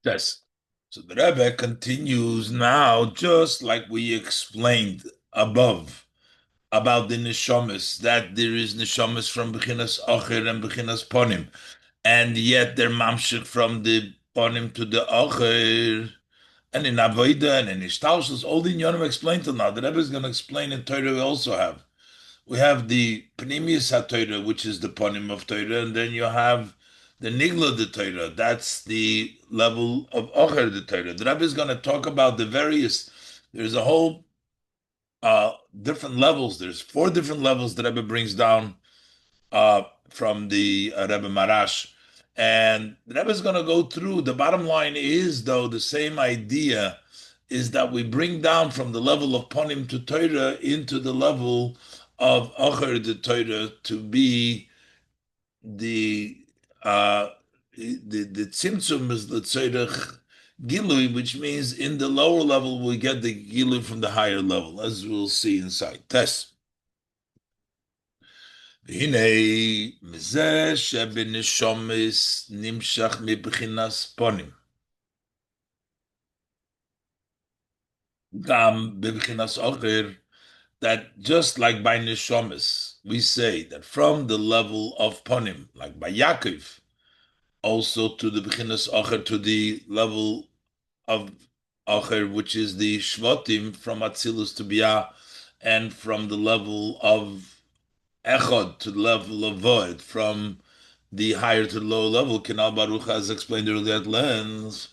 Yes. So the Rebbe continues now, just like we explained above about the neshamas, that there is neshamas from Bechinas Acher and Bechinas Ponim, and yet they're mamshik from the Ponim to the Acher, and in Avodah and in Ishtalshus, all the Inyanim explained till now. The Rebbe is going to explain in Torah we also have. We have the Pnimius HaTorah, which is the Ponim of Torah, and then you have the Nigla the Torah. That's the level of Ocher the Torah. The Rebbe is going to talk about the various. There's a whole different levels. There's four different levels the Rebbe brings down from the Rebbe Marash, and the Rebbe is going to go through. The bottom line is, though, the same idea is that we bring down from the level of Ponim to Torah into the level of Acher the Torah to be the the Tzimtzum is the Tzorech Gilui, which means in the lower level we get the Gilui from the higher level, as we'll see inside. Test. והנה מזה שבנשוmis נמשך מבחינס פונים. גם בבחינס אוכר, that just like by neshomis, we say that from the level of ponim, like by Yaakov, also to the b'chinas acher, to the level of acher, which is the shvatim from Atzilus to Bia, and from the level of echad to the level of void, from the higher to the lower level. Kinal Baruch has explained earlier at length.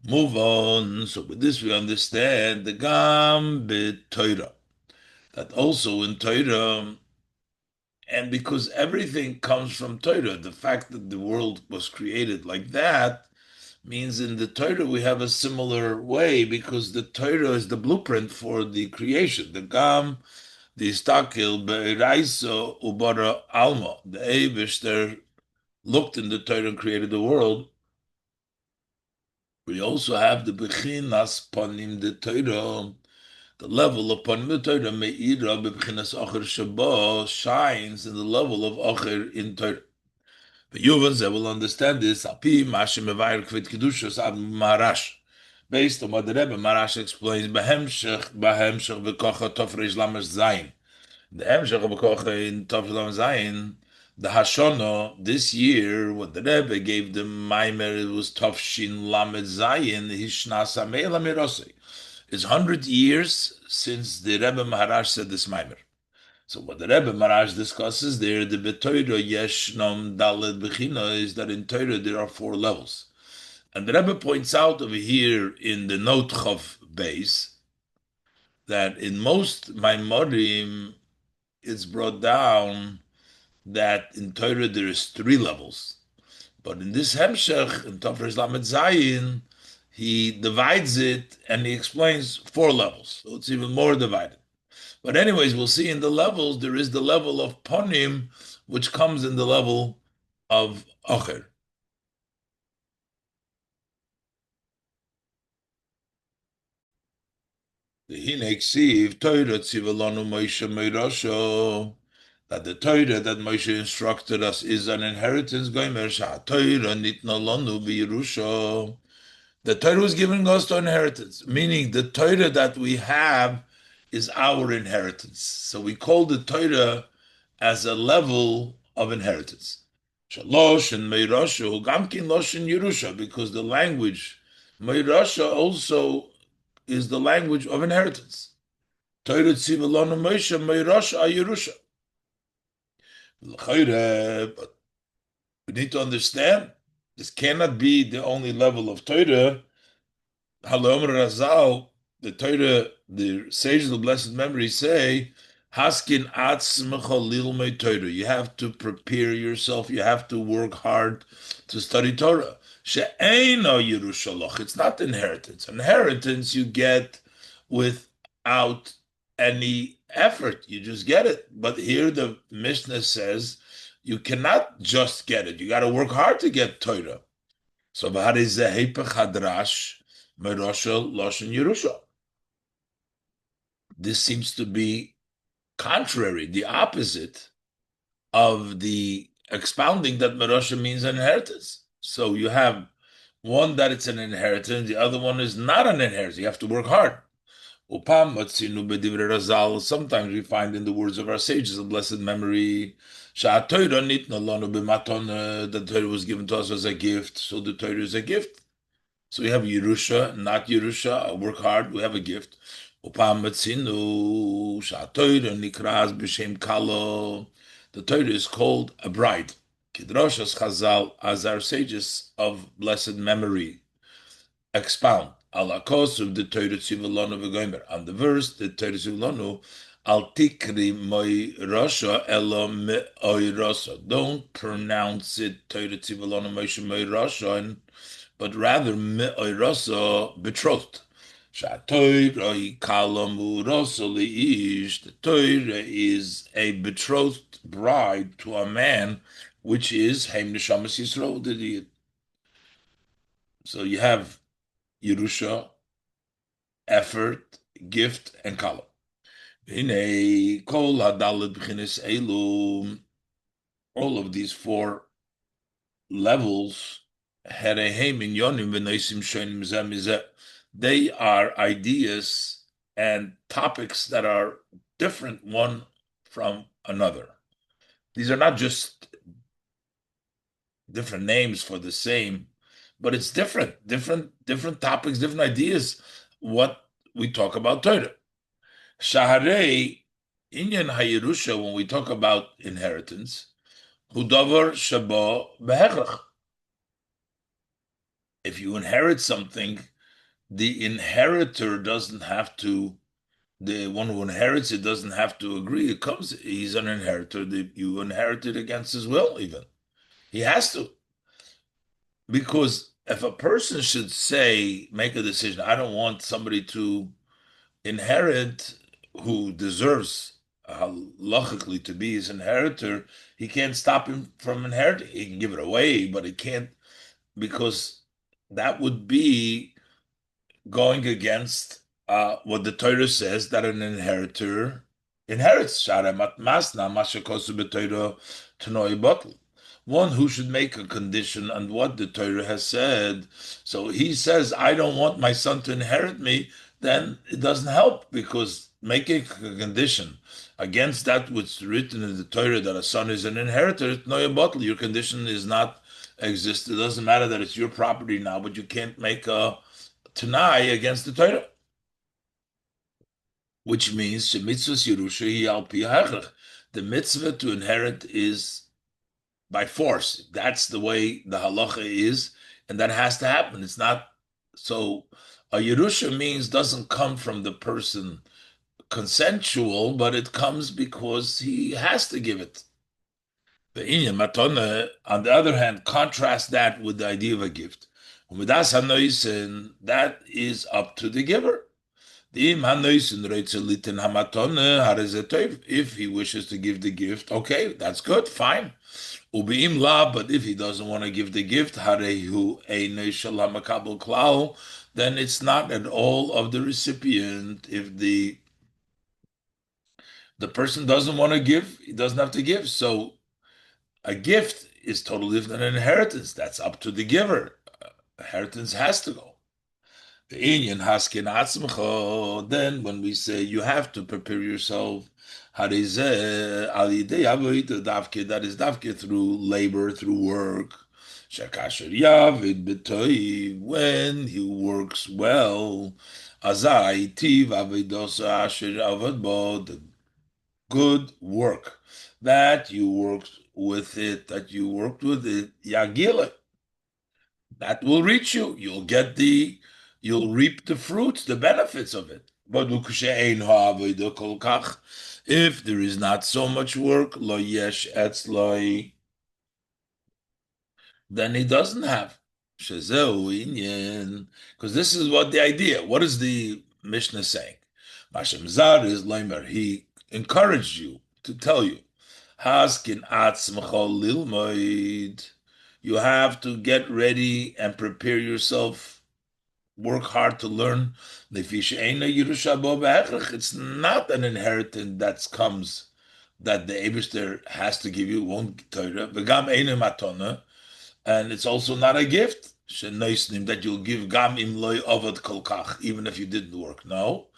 Move on. So with this we understand the gam b'Torah, that also in Torah, and because everything comes from Torah, the fact that the world was created like that means in the Torah we have a similar way, because the Torah is the blueprint for the creation. The Gam, the Istakil, Be'eraiso, Ubara Alma. The Eibishter looked in the Torah and created the world. We also have the Bechinas Panim, the Torah, the level of Panim the Torah, Me'ira Bechinas Acher Shabbat shines in the level of Acher in Torah. The Yuvans that will understand this, Api Mashim Mevayer Kvit Kedushas Ad Marash. Based on what the Rebbe Marash explains, Behemshech V'kocha Tofreish Lamesh Zayin. The Hemshech V'kocha in Tofreish Lamesh Zayin, the Hashono, this year, what the Rebbe gave the Mamer, it was Tofshin Lamed Zayin, Hishnas Amei Lamirosei. It's 100 years since the Rebbe Maharash said this Mamer. So what the Rebbe Marash discusses there, the B'Torah Yeshnom Dalet Bechina, is that in Torah there are four levels. And the Rebbe points out over here in the note Chav base that in most Maimorim it's brought down that in Torah there is three levels. But in this Hemshech, in Tofresh Lamed Zayin, he divides it and he explains four levels. So it's even more divided. But anyways, we'll see in the levels, there is the level of Ponim, which comes in the level of Acher. The Hineksiv Torah Tzivalonu Moshe Meirosho, that the Torah that Moshe instructed us is an inheritance. Goimer Shah Torah Nitna Lanu B'Yerusha. The Torah was giving us the inheritance, meaning the Torah that we have is our inheritance. So we call the Torah as a level of inheritance. Shalosh and Meirosha, Gamkin Losh and Yerusha, because the language Meirosha also is the language of inheritance. Torah Tzivalonu Moshe Meirosha Yerusha. But we need to understand this cannot be the only level of Torah. Halom Razal, the Torah, the sages of blessed memory say, Haskin atzmecha lilmei Torah. You have to prepare yourself. You have to work hard to study Torah. She'eino Yerushalach. It's not inheritance. Inheritance you get without any effort. You just get it. But here the Mishnah says you cannot just get it. You got to work hard to get Torah. So v'harizeh heipach hadrash merosha loshen Yerusha. This seems to be contrary, the opposite of the expounding that merosha means inheritance. So you have One that it's an inheritance, the other one is not an inheritance. You have to work hard. Upam matzinu b'divrei Razal. Sometimes we find in the words of our sages of blessed memory, Sha'atorah nitna lanu b'matona, the Torah was given to us as a gift, so the Torah is a gift. So we have Yerusha, not Yerusha. I work hard. We have a gift. Upam matzinu Sha'atorah nikras b'shem kalo. The Torah is called a bride. Kidroshas Chazal, as our sages of blessed memory expound. Ala kosuv the Torah tzivilonu v'goymer. On the verse, the Torah tzivilonu, al tikri moi rasha elo me oi rasa. Don't pronounce it Torah tzivilonu Moshe moi rasha, but rather me oi rasa, betrothed. Sha'toiroi kalamu rasa li'ish. The Torah is a betrothed bride to a man, which is Heim Neshamas Yisrael. So you have Yerusha, effort, gift, and kala. Hine kol hadalet b'chinas elu. All of these four levels had a heim in yonim v'neisim shonim zeh mizeh. They are ideas and topics that are different one from another. These are not just different names for the same, but it's different topics, different ideas. What we talk about Torah. Shaharei Inyan Hayirusha, when we talk about inheritance, Hudavar Shabo Behechrach. If you inherit something, the inheritor doesn't have to, the one who inherits it doesn't have to agree. It comes, he's an inheritor. You inherited against his will, even. He has to. Because if a person should say, make a decision, I don't want somebody to inherit who deserves halachically to be his inheritor, he can't stop him from inheriting. He can give it away, but he can't, because that would be going against what the Torah says, that an inheritor inherits. One who should make a condition on what the Torah has said. So he says, I don't want my son to inherit me, then it doesn't help, because making a condition against that which is written in the Torah, that a son is an inheritor, your condition is not exist. It doesn't matter that it's your property now, but you can't make a Tanai against the Torah, which means the mitzvah to inherit is by force. That's the way the halacha is, and that has to happen. It's not so. A Yerusha means doesn't come from the person consensual, but it comes because he has to give it. The inyan matana, on the other hand, contrast that with the idea of a gift. That is up to the giver. If he wishes to give the gift, okay, that's good, fine. But if he doesn't want to give the gift, then it's not at all of the recipient. If the person doesn't want to give, he doesn't have to give. So a gift is totally different than an inheritance. That's up to the giver. Inheritance has to go. The Inyan haskin atzmcha. Then when we say you have to prepare yourself, that is davke through labor, through work. Shakasher yavid b'toiv, when he works well, azai tiv avidosa asher avad bo, the good work that you worked with it, yagila, that will reach you. You'll reap the fruits, the benefits of it. But if there is not so much work, lo yesh etzloi, then he doesn't have. Because this is what the idea. What is the Mishnah saying? Mashem Zar is Leimer. He encouraged you to tell you, Haskin atzmcha lilmoid. You have to get ready and prepare yourself. Work hard to learn. It's not an inheritance that comes that the Eibishter has to give you one Torah. And it's also not a gift. Shenoisnim, that you'll give gam im loy avad kolkach, even if you didn't work. No,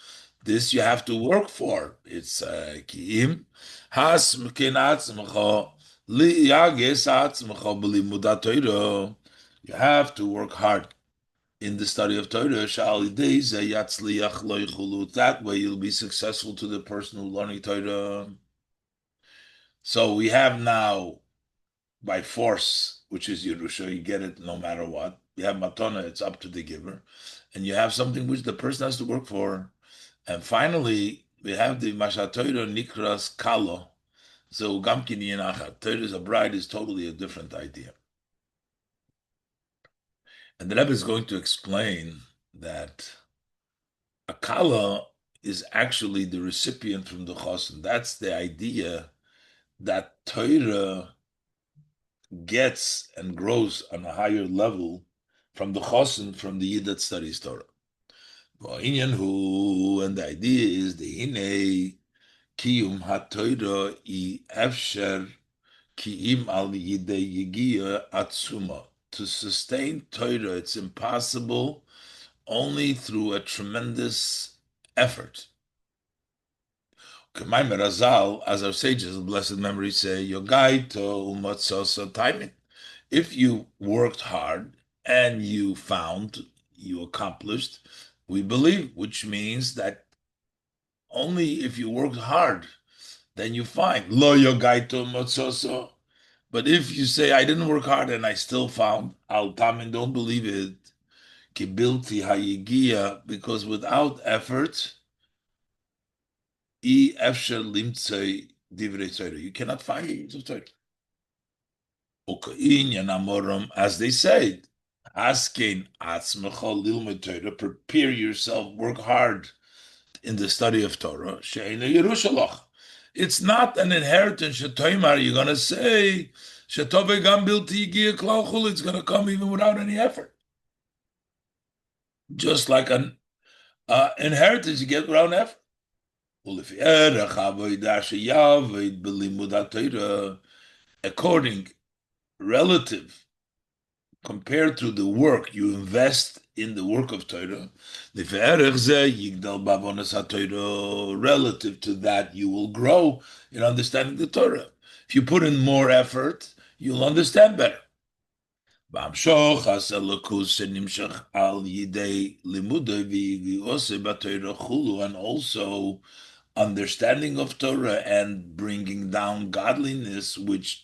this you have to work for. It's kiim has mkin atzmecha li yages atzmecha b'limudat Torah. You have to work hard in the study of Torah. Shal yidei ze yatzliach lo yichulu. That way you'll be successful to the person who's learning Torah. So we have now by force, which is Yerusha, you get it no matter what. You have Matana, it's up to the giver. And you have something which the person has to work for. And finally, we have the Mashatoira Nikras Kalo. So Gamkin Yenachat. Torah as a bride is totally a different idea. And the Rebbe is going to explain that a Kala is actually the recipient from the Chosin. That's the idea that Torah gets and grows on a higher level from the chosin, from the yid that studies Torah. And the idea is the hine kiyum ha-Torah I efsher kiyim al yidei yigia atzuma. To sustain Torah, it's impossible only through a tremendous effort. Mamer Razal, as our sages of blessed memory say, Yogai to umatzosa timing. If you worked hard and you found, you accomplished, we believe, which means that only if you worked hard, then you find. Lo yogaito motzoso. But if you say, I didn't work hard and I still found, al tamin, don't believe it. Kibilti hayigia, because without effort, I efsher limtzei divrei Torah. You cannot find the words of Torah. As they said, asking atzmecha lilmud Torah, prepare yourself, work hard in the study of Torah. She'eina Yerushalach. It's not an inheritance. Shetoimar, you're going to say, Shetove gam bilti yigia klal chul, it's going to come even without any effort. Just like an inheritance you get without effort. According, relative, compared to the work you invest in the work of Torah, relative to that, you will grow in understanding the Torah. If you put in more effort, you'll understand better. And also understanding of Torah and bringing down godliness, which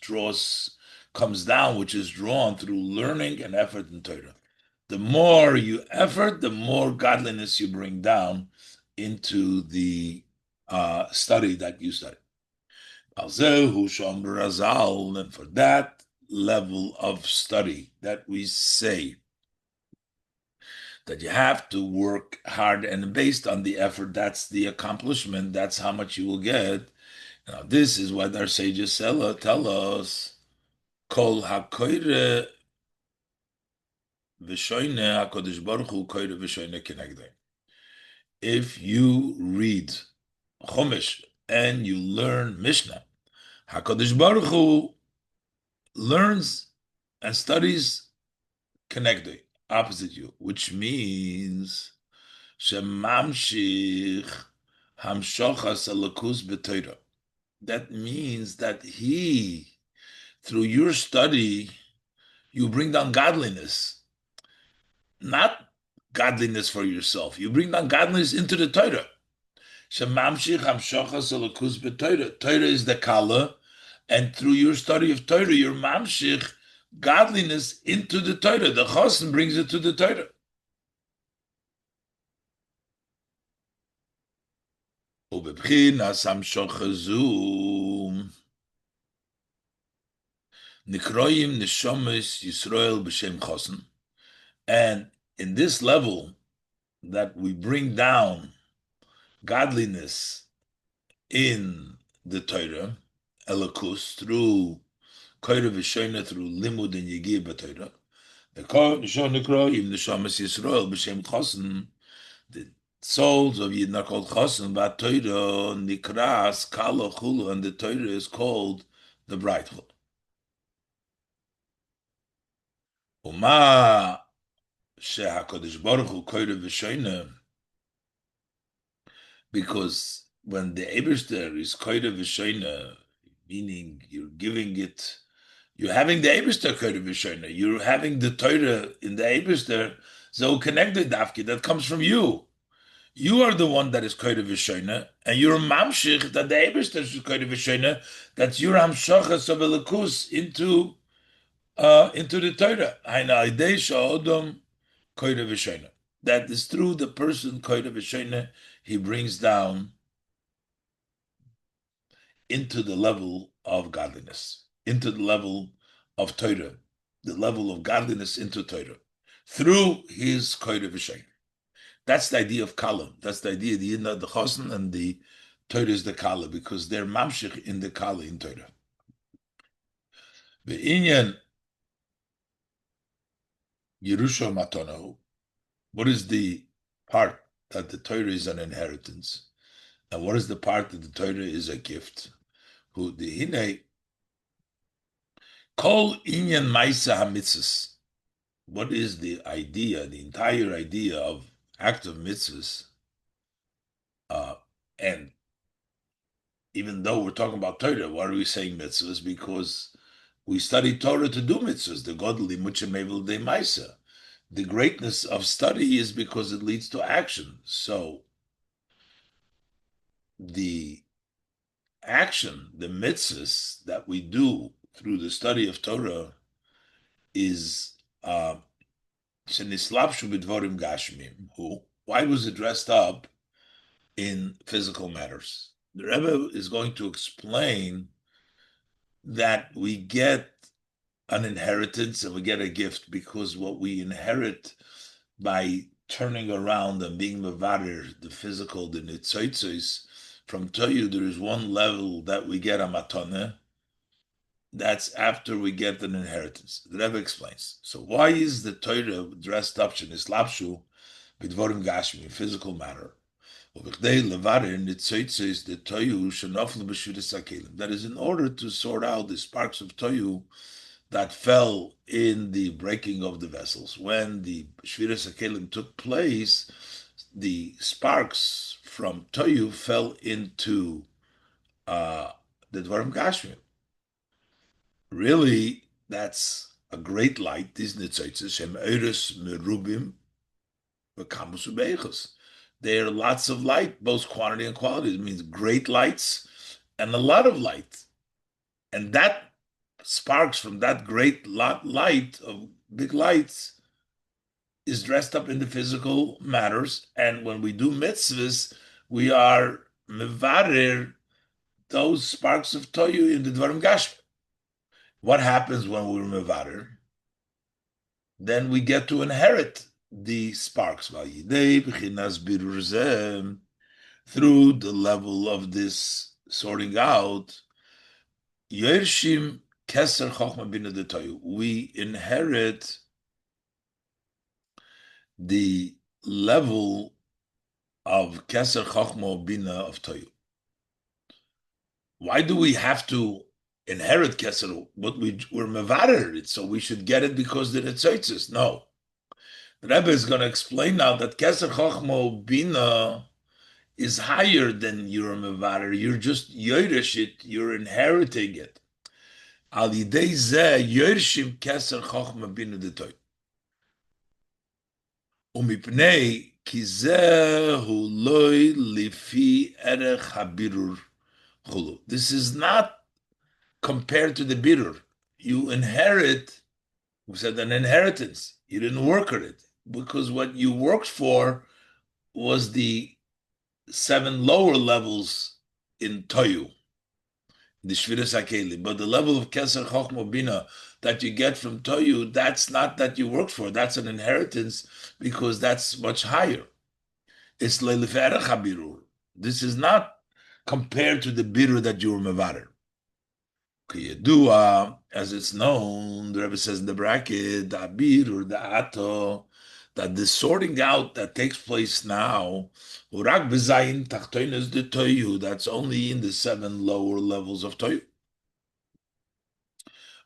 comes down, which is drawn through learning and effort in Torah. The more you effort, the more godliness you bring down into the study that you study. And for that level of study that we say that you have to work hard, and based on the effort, that's the accomplishment, that's how much you will get. Now, this is what our sages tell us. Kol hakoire v'shoine HaKadosh Baruch Hu koire v'shoine kenegdei. If you read Chumash and you learn Mishnah, HaKadosh Baruch Hu learns and studies kenegdei, opposite you, which means shemamshich hamshochas alakus b'Torah. That means that he, through your study, you bring down godliness, not godliness for yourself. You bring down godliness into the Torah. Shemamshich hamshochas alakus b'Torah. Torah is the kala, and through your study of Torah, your mamshich godliness into the Torah. The chosin brings it to the Torah. Ubebchinas hamshochazu nikroyim neshomes Yisrael b'shem chosin. And in this level that we bring down godliness in the Torah, Elokus, through Koira V'Shoina, through Limud and Yigir B'Torah, the Neshamas Yisrael B'Shem Chosen, the souls of Yidna called Chosen, B'Torah Nikras Kala Chulu, and the Torah is called the bride. Uma sheHaKadosh Baruch Hu koyre v'shoyne, because when the Eibishter is koyre v'shoyne, meaning you're giving it, you're having the Eibishter koyre v'shoyne, you're having the Torah in the Eibishter, so connected dafki, that comes from you. You are the one that is koyre v'shoyne, and you're mamshich that the Eibishter is koyre v'shoyne, that's your hamshachas of elikus into the Torah. Haina idei sha'odom koyre v'shoyne. That is through the person koyre v'shoyne, he brings down into the level of godliness, into the level of Torah, the level of godliness into Torah, through his koyre v'shoyne. That's the idea of Kala. That's the idea, the Yidna, the Chosn, and the Torah is the Kala, because they're mamshich in the Kala in Torah. The Inyan Yerusha Matonahu, what is the part that the Torah is an inheritance? And what is the part that the Torah is a gift? Who the Hine Kol Inyan Maisa HaMitzvahs. What is the idea, the entire idea of act of mitzvahs? And even though we're talking about Torah, why are we saying mitzvahs? Because we study Torah to do mitzvahs, the godly muchamevel de maisa. The greatness of study is because it leads to action. So the action, the mitzvahs that we do through the study of Torah is shenislapshu b'dvorim gashmim. Who? Why was it dressed up in physical matters? The Rebbe is going to explain that we get an inheritance and we get a gift because what we inherit by turning around and being mevader, the physical, the nitzoitzos, from Toyu, there is one level that we get a matone. That's after we get an inheritance. The Rebbe explains. So why is the Torah dressed up shenislapshu b'dvorim gashmi, physical matter? That is in order to sort out the sparks of Toyu that fell in the breaking of the vessels. When the Shviras HaKelim took place, the sparks from Toyu fell into the Dvarim Gashmim. Really, that's a great light. These nitzotzes, Shem Eires Merubim, V'kamus Ubeichos. There are lots of light, both quantity and quality. It means great lights and a lot of light. And that sparks from that great light of big lights is dressed up in the physical matters. And when we do mitzvahs, we are mevarer those sparks of toyu in the dvarim gashmi. What happens when we're mevarer? Then we get to inherit the sparks through the level of this sorting out. Yershim Keser Chochma Bina de Toyu. We inherit the level of Keser Chochma Bina of Toyu. Why do we have to inherit Keser? But we're mevarer it, so we should get it because the Netzoitzes. No. The Rebbe is going to explain now that Keser Chochma Bina is higher than your mevarer. You're just yoresh it, you're inheriting it. Al yidei zeh yorshim keser chochma bina de toy. Umipnei ki zeh hu loy lifi erech habirur chulu. This is not compared to the birur. You inherit, we said an inheritance. You didn't work at it because what you worked for was the 7 lower levels in Toyu, the Shviras HaKelim. But the level of Keser Chochma Bina that you get from Toyu, that's not that you worked for. That's an inheritance because that's much higher. It's Leilif Habirur. This is not compared to the birur that you were mevarer. Kiyedua, as it's known, the Rebbe says in the bracket, the birur, the ato, that the sorting out that takes place now, urak bezayin tachtoinus de toyu, that's only in the 7 lower levels of toyu,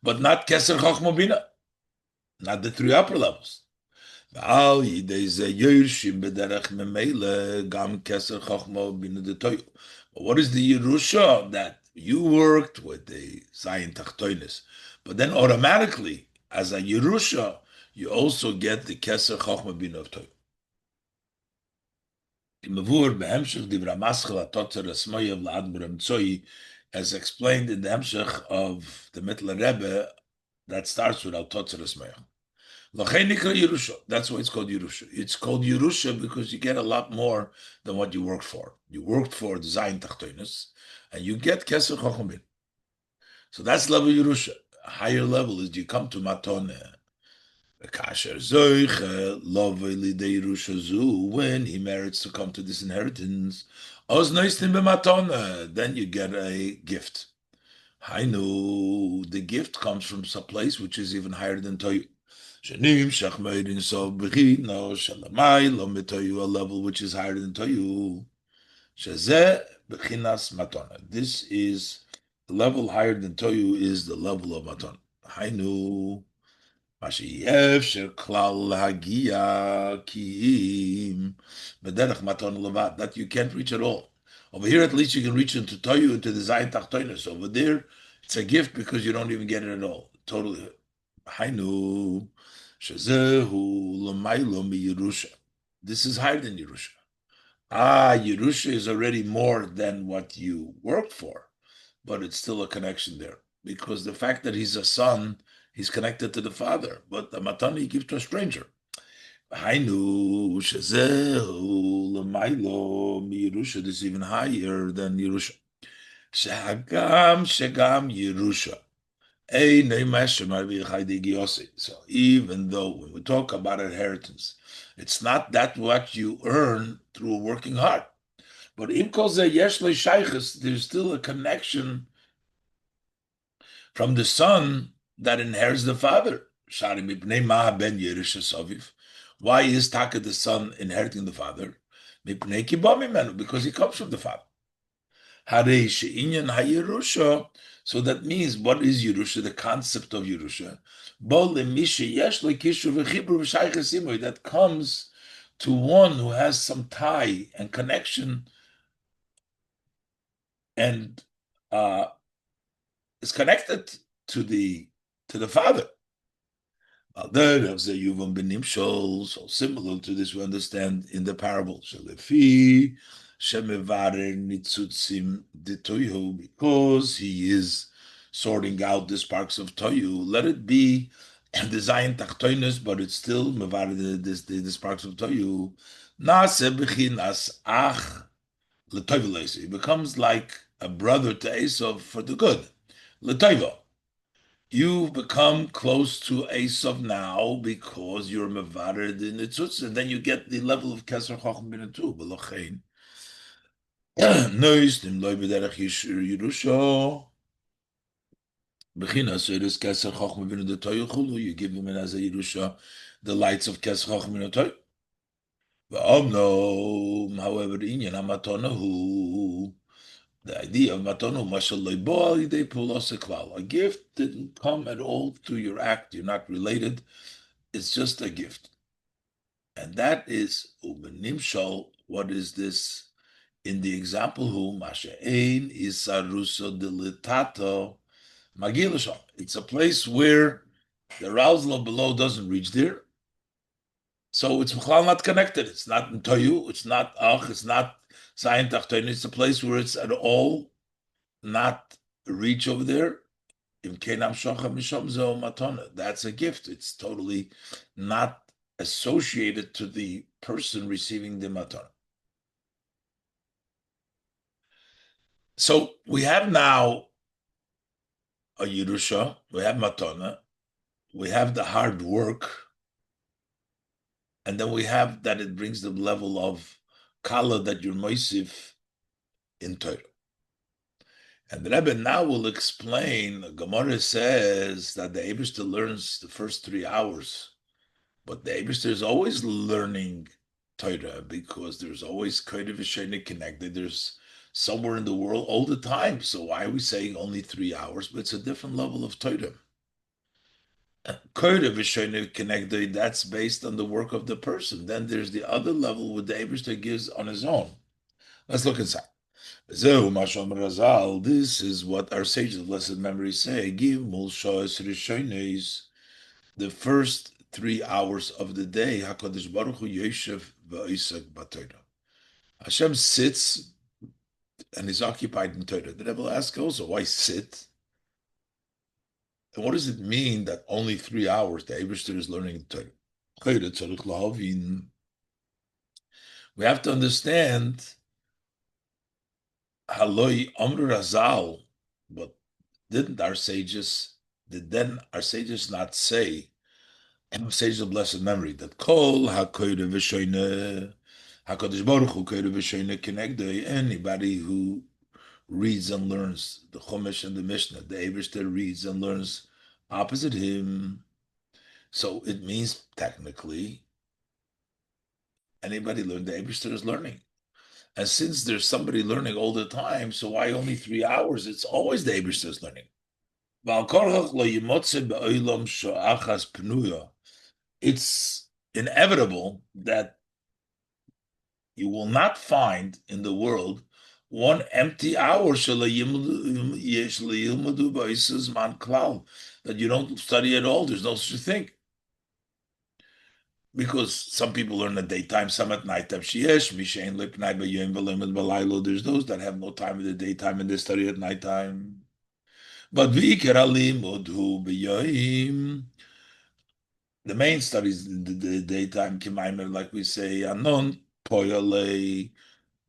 but not keser chochma bina, not the 3 upper levels. ועל ידי זה יורשים בדרך ממילא גם כסר חוכמה ובינה דתויו. But what is the Yerusha that you worked with the Zion Tachtoinis? But then automatically, as a Yerusha, you also get the Keser Chochma Bina of Toy. Mavur behemshech divra maschel atotzer esmoyev laadmurem tzoi, as explained in the hemshech of the Mittler Rebbe, that starts with atotzer esmoyev. L'chein nikra Yerusha. That's why it's called Yerusha. It's called Yerusha because you get a lot more than what you worked for. You worked for the Zayin Tachtoinus, and you get Keser Chochma. So that's level Yerusha. A higher level is you come to Matone. Kasher Zoiche Love Lidei Yerusha Zu, when he merits to come to this inheritance. Oz Noistim B'Matone, then you get a gift. Hainu, the gift comes from some place which is even higher than Toyu. Shanim Shachmeirin So Bechino Shalamai Lo Mitoyu, a level which is higher than Toyu. Shazeh Bechinas Matona. This is the level higher than Toyu is the level of Matona. Hainu Mashiyef Klal Hagia Kiim Bederach Maton Levad, that you can't reach at all. Over here, at least you can reach into Toyu, into the Zayin Tachtoinus. Over there, it's a gift because you don't even get it at all. Totally. Hainu Shazehu Lamailo Mi Yerusha. This is higher than Yerusha. Yerusha is already more than what you worked for, but it's still a connection there. Because the fact that he's a son, he's connected to the father, but the matana he gives to a stranger. Hainu shezehu l'maylo mi Yerusha, this is even higher than Yerusha. Shegam Yerusha. So even though when we talk about inheritance, it's not that what you earn through working hard. But there's still a connection from the son that inherits the father. Why is Taka the son inheriting the father? Because he comes from the father. So that means, what is Yerusha? The concept of Yerusha. That comes to one who has some tie and connection and is connected to the father. So similar to this, we understand in the parable. Because he is sorting out the sparks of Toyu, let it be the Zayin Tachtoinus, but it's still the sparks of Toyu. It becomes like a brother to Esav for the good. L'toivo. You've become close to Esav now because you're mevared in the tzutz, and then you get the level of Keser Chochem bin too. B'lochein. Nois nim loy b'derech Yerusha. B'china, so it is Keser Chochem bin the Toyu Chulu. You give him as a Yerusha the lights of Keser Chochem bin Toyu. However, inyan hamatona hu. The idea of matonu mashaloi they pull us a klal. A gift didn't come at all through your act. You're not related. It's just a gift, and that is ubenimshal. What is this? In the example, who mashaein is saruso delitato magilashal. It's a place where the arousal of below doesn't reach there, so it's not connected. It's not in toyu. It's not ach. It's not Zayin Tachtoin. It's a place where it's at all not reach over there. That's a gift. It's totally not associated to the person receiving the matana. So we have now a Yerusha, we have matana, we have the hard work, and then we have that it brings the level of kala that you're moisif in Torah. And the Rebbe now will explain, Gemara says that the Eibishter learns the first 3 hours, but the Eibishter is always learning Torah because there's always Kodev V'Sheni connected. There's somewhere in the world all the time. So why are we saying only 3 hours? But it's a different level of Torah. Koire v'shoyne connected, that's based on the work of the person. Then there's the other level with the Eibishter gives on his own. Let's look inside. Zehu Mashom Razal. This is what our sages of blessed memory say. Gimul Shoyes Rishones. The first 3 hours of the day, Hakadosh Baruch Hu Yoshev v'Isaac B'Torah. Hashem sits and is occupied in Torah. The Rebbe asks also, why sit? And what does it mean that only 3 hours the Eibishter is learning Torah? We have to understand Haloi Amr Razal, but did then our sages not say, and sages of blessed memory, that Kol HaKoyre V'Shoyne HaKadosh Baruch Hu Koyre V'Shoyne Kenegdei, anybody who reads and learns the Chumash and the Mishnah, the Eibishter reads and learns opposite him. So it means technically anybody learn the Eibishter is learning. And since there's somebody learning all the time, so why only 3 hours? It's always the Eibishter is learning. It's inevitable that you will not find in the world one empty hour that you don't study at all. There's no such thing. Because some people learn at daytime, some at nighttime. There's those that have no time in the daytime and they study at nighttime. But the main studies in the daytime, like we say, anon poyale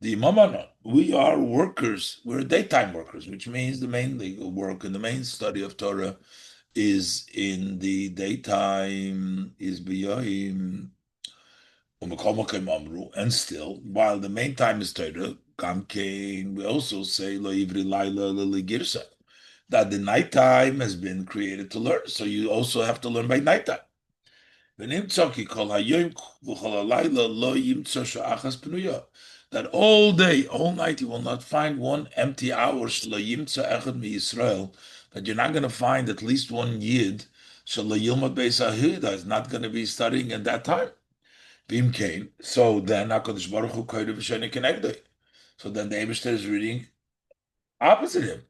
the mamana. We are workers. We're daytime workers, which means the main legal work and the main study of Torah is in the daytime, is b'yoyim. And still, while the main time is Torah, we also say lo ivri laila girsa, that the nighttime has been created to learn. So you also have to learn by nighttime. That all day, all night, you will not find one empty hour. That you're not going to find at least one yid that is not going to be studying at that time. Bim came. So then HaKadosh Baruch Hu Kodev V'Sheni Kenegdei. So then the Eibishter is reading opposite him.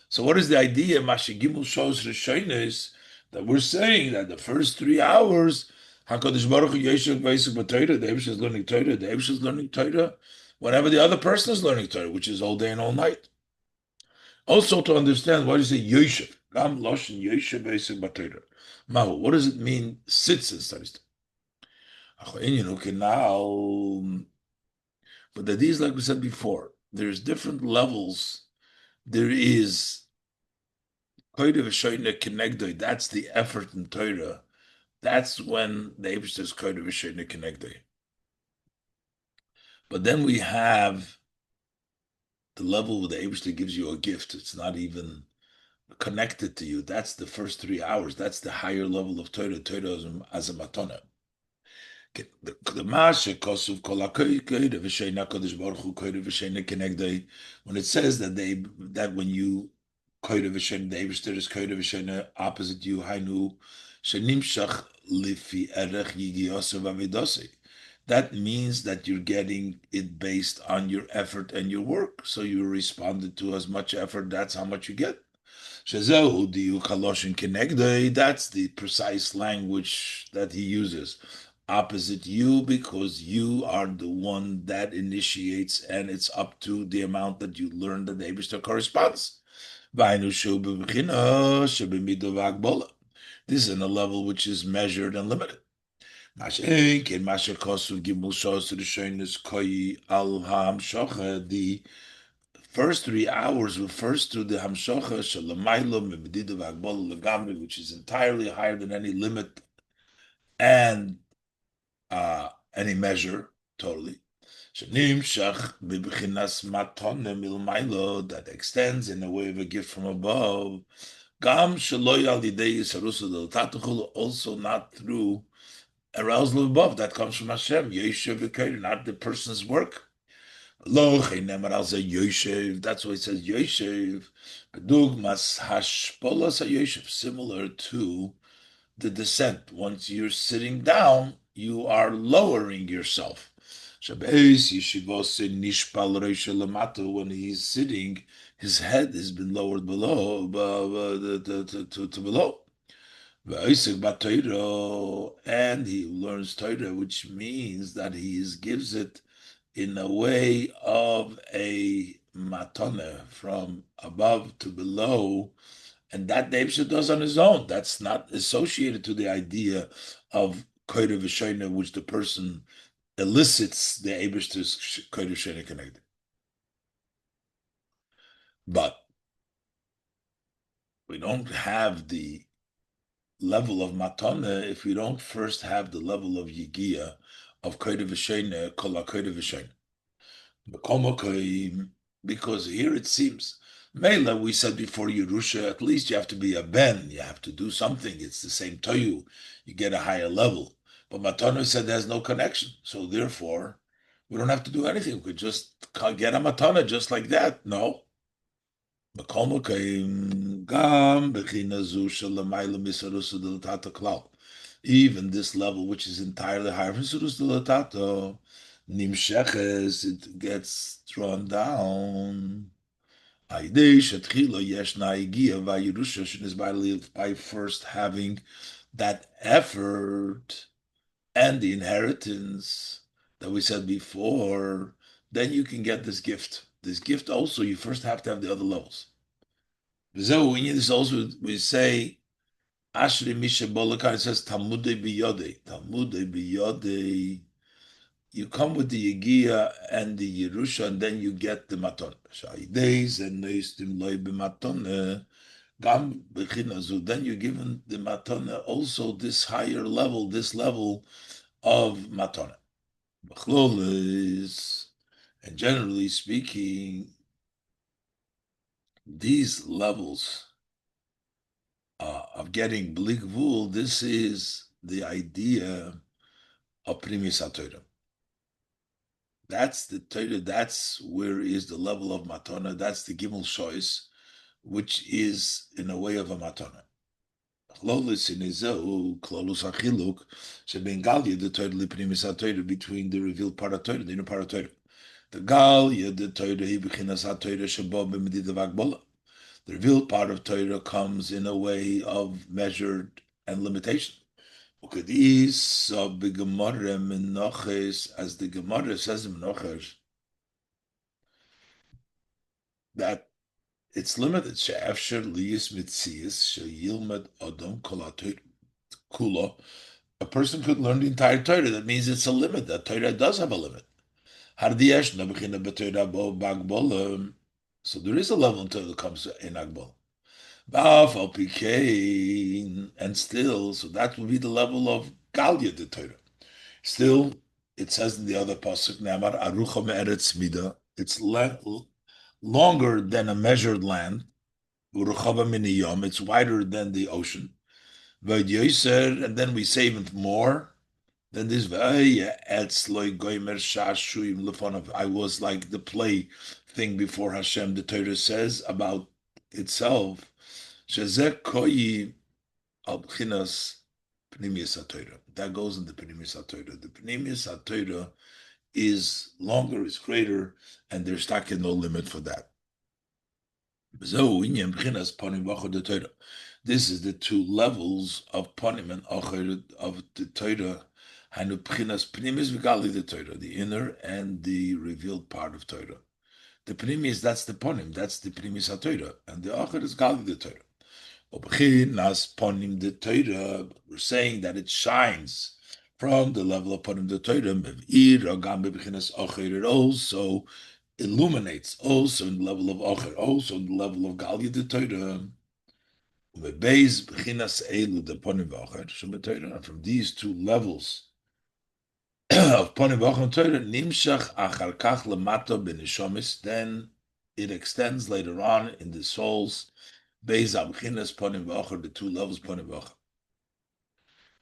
So what is the idea? Mashigimul shows Rishonis that we're saying that the first 3 hours, HaKadosh Baruch Hu Yeshiv V'Yisuk B'Torah, the Eibishter is learning Torah, the Eibishter is learning Torah, whenever the other person is learning Torah, which is all day and all night. Also to understand, why do you say Yeshiv? Gam Loshin Yeshiv V'Yisuk B'Torah. Mahu, what does it mean sits and studies? Now, but that is like we said before, there's different levels. There is that's the effort in Torah. That's when the Eibishter is Kodev V'Shoyne Kenegdei. But then we have the level where the Eibishter gives you a gift. It's not even connected to you. That's the first 3 hours. That's the higher level of Torah. Torah as a matana. When it says that when you kodev v'shen, the Eibishter is kodev v'shen opposite you, hainu shenimshach lifi erech yigiyoseh v'avidoseh. That means that you're getting it based on your effort and your work. So you responded to as much effort, that's how much you get. That's the precise language that he uses. Opposite you, because you are the one that initiates, and it's up to the amount that you learn that the Eibishter corresponds. This is in a level which is measured and limited. The first 3 hours refers to the hamshocha shalamaylo mebedidu v'agbol legamri, which is entirely higher than any limit and any measure, totally. That extends in a way of a gift from above. Also not through arousal above, that comes from Hashem, not the person's work. Loch nemer as a Yoshev. That's why it says Yoshev. Dugmas hashpolas a Yoshev, similar to the descent. Once you're sitting down, you are lowering yourself. Shabbos yeshivos nishpal reisha lamata. When he's sitting, his head has been lowered below, to below. V'oisek b'Torah, and he learns Torah, which means that gives it in a way of a matana from above to below, and that the Eibusha does on his own. That's not associated to the idea of kodev v'shayna, which the person elicits the Eibusha's kodev v'shayna connected. But we don't have the level of matana if we don't first have the level of yigia of kodev v'shayna, kol kodev v'shayna. Because here it seems, Mela, we said before Yerusha, at least you have to be a ben, you have to do something. It's the same toyu, you get a higher level. But Matana said there's no connection, so therefore we don't have to do anything. We could just get a Matana just like that. No. Even this level, which is entirely higher from Surus Delatato, Nimsheches, it gets drawn down. By first having that effort and the inheritance that we said before, then you can get this gift. This gift also, you first have to have the other levels. This also, we say, Ashri Misha Bolakar, it says, Talmude Biyode. Talmude Biyode. You come with the Yigia and the Yerusha, and then you get the Maton. Then you're given the Matana also this higher level, this level of Matana. And generally speaking, these levels of getting Blikvul, this is the idea of Primis HaTorah. That's the Torah, that's where is the level of Matana, that's the Gimel Shois, which is in a way of a Matana. Between the revealed part of Torah, the inner part of Torah. The Galia, the Torah, the revealed part of Torah comes in a way of measured and limitation. As the Gemara says in Menachos, that it's limited. A person could learn the entire Torah. That means it's a limit. That Torah does have a limit. So there is a level until it comes in Agbal. And still, so that would be the level of Galia the Torah. Still, it says in the other pasuk, Ne'amar Arucha Me'eretz Mida. It's longer than a measured land. Uruchava Miniyom. It's wider than the ocean. And then we say even more. Then this I was like the play thing before Hashem. The Torah says about itself. That goes in the Pnimius HaTorah. The Pnimius HaTorah is longer, is greater, and there's no limit for that. This is the two levels of Panim and Acher of the Torah, the inner and the revealed part of Torah. The Pnimis, that's the Panim, that's the Pnimis HaTorah, and the Acher is Gali the Torah. Panim the Torah, we're saying that it shines from the level of Panim the Torah, it also illuminates, also in the level of Acher, also in the level of Gali the Torah. And from these two levels of Panim V'Achar Torah, Nimshach Achar Kach Lamato B'Nishomis, then it extends later on in the souls, Beis Abchinas Panim V'Achar, the two levels Panim V'Achar.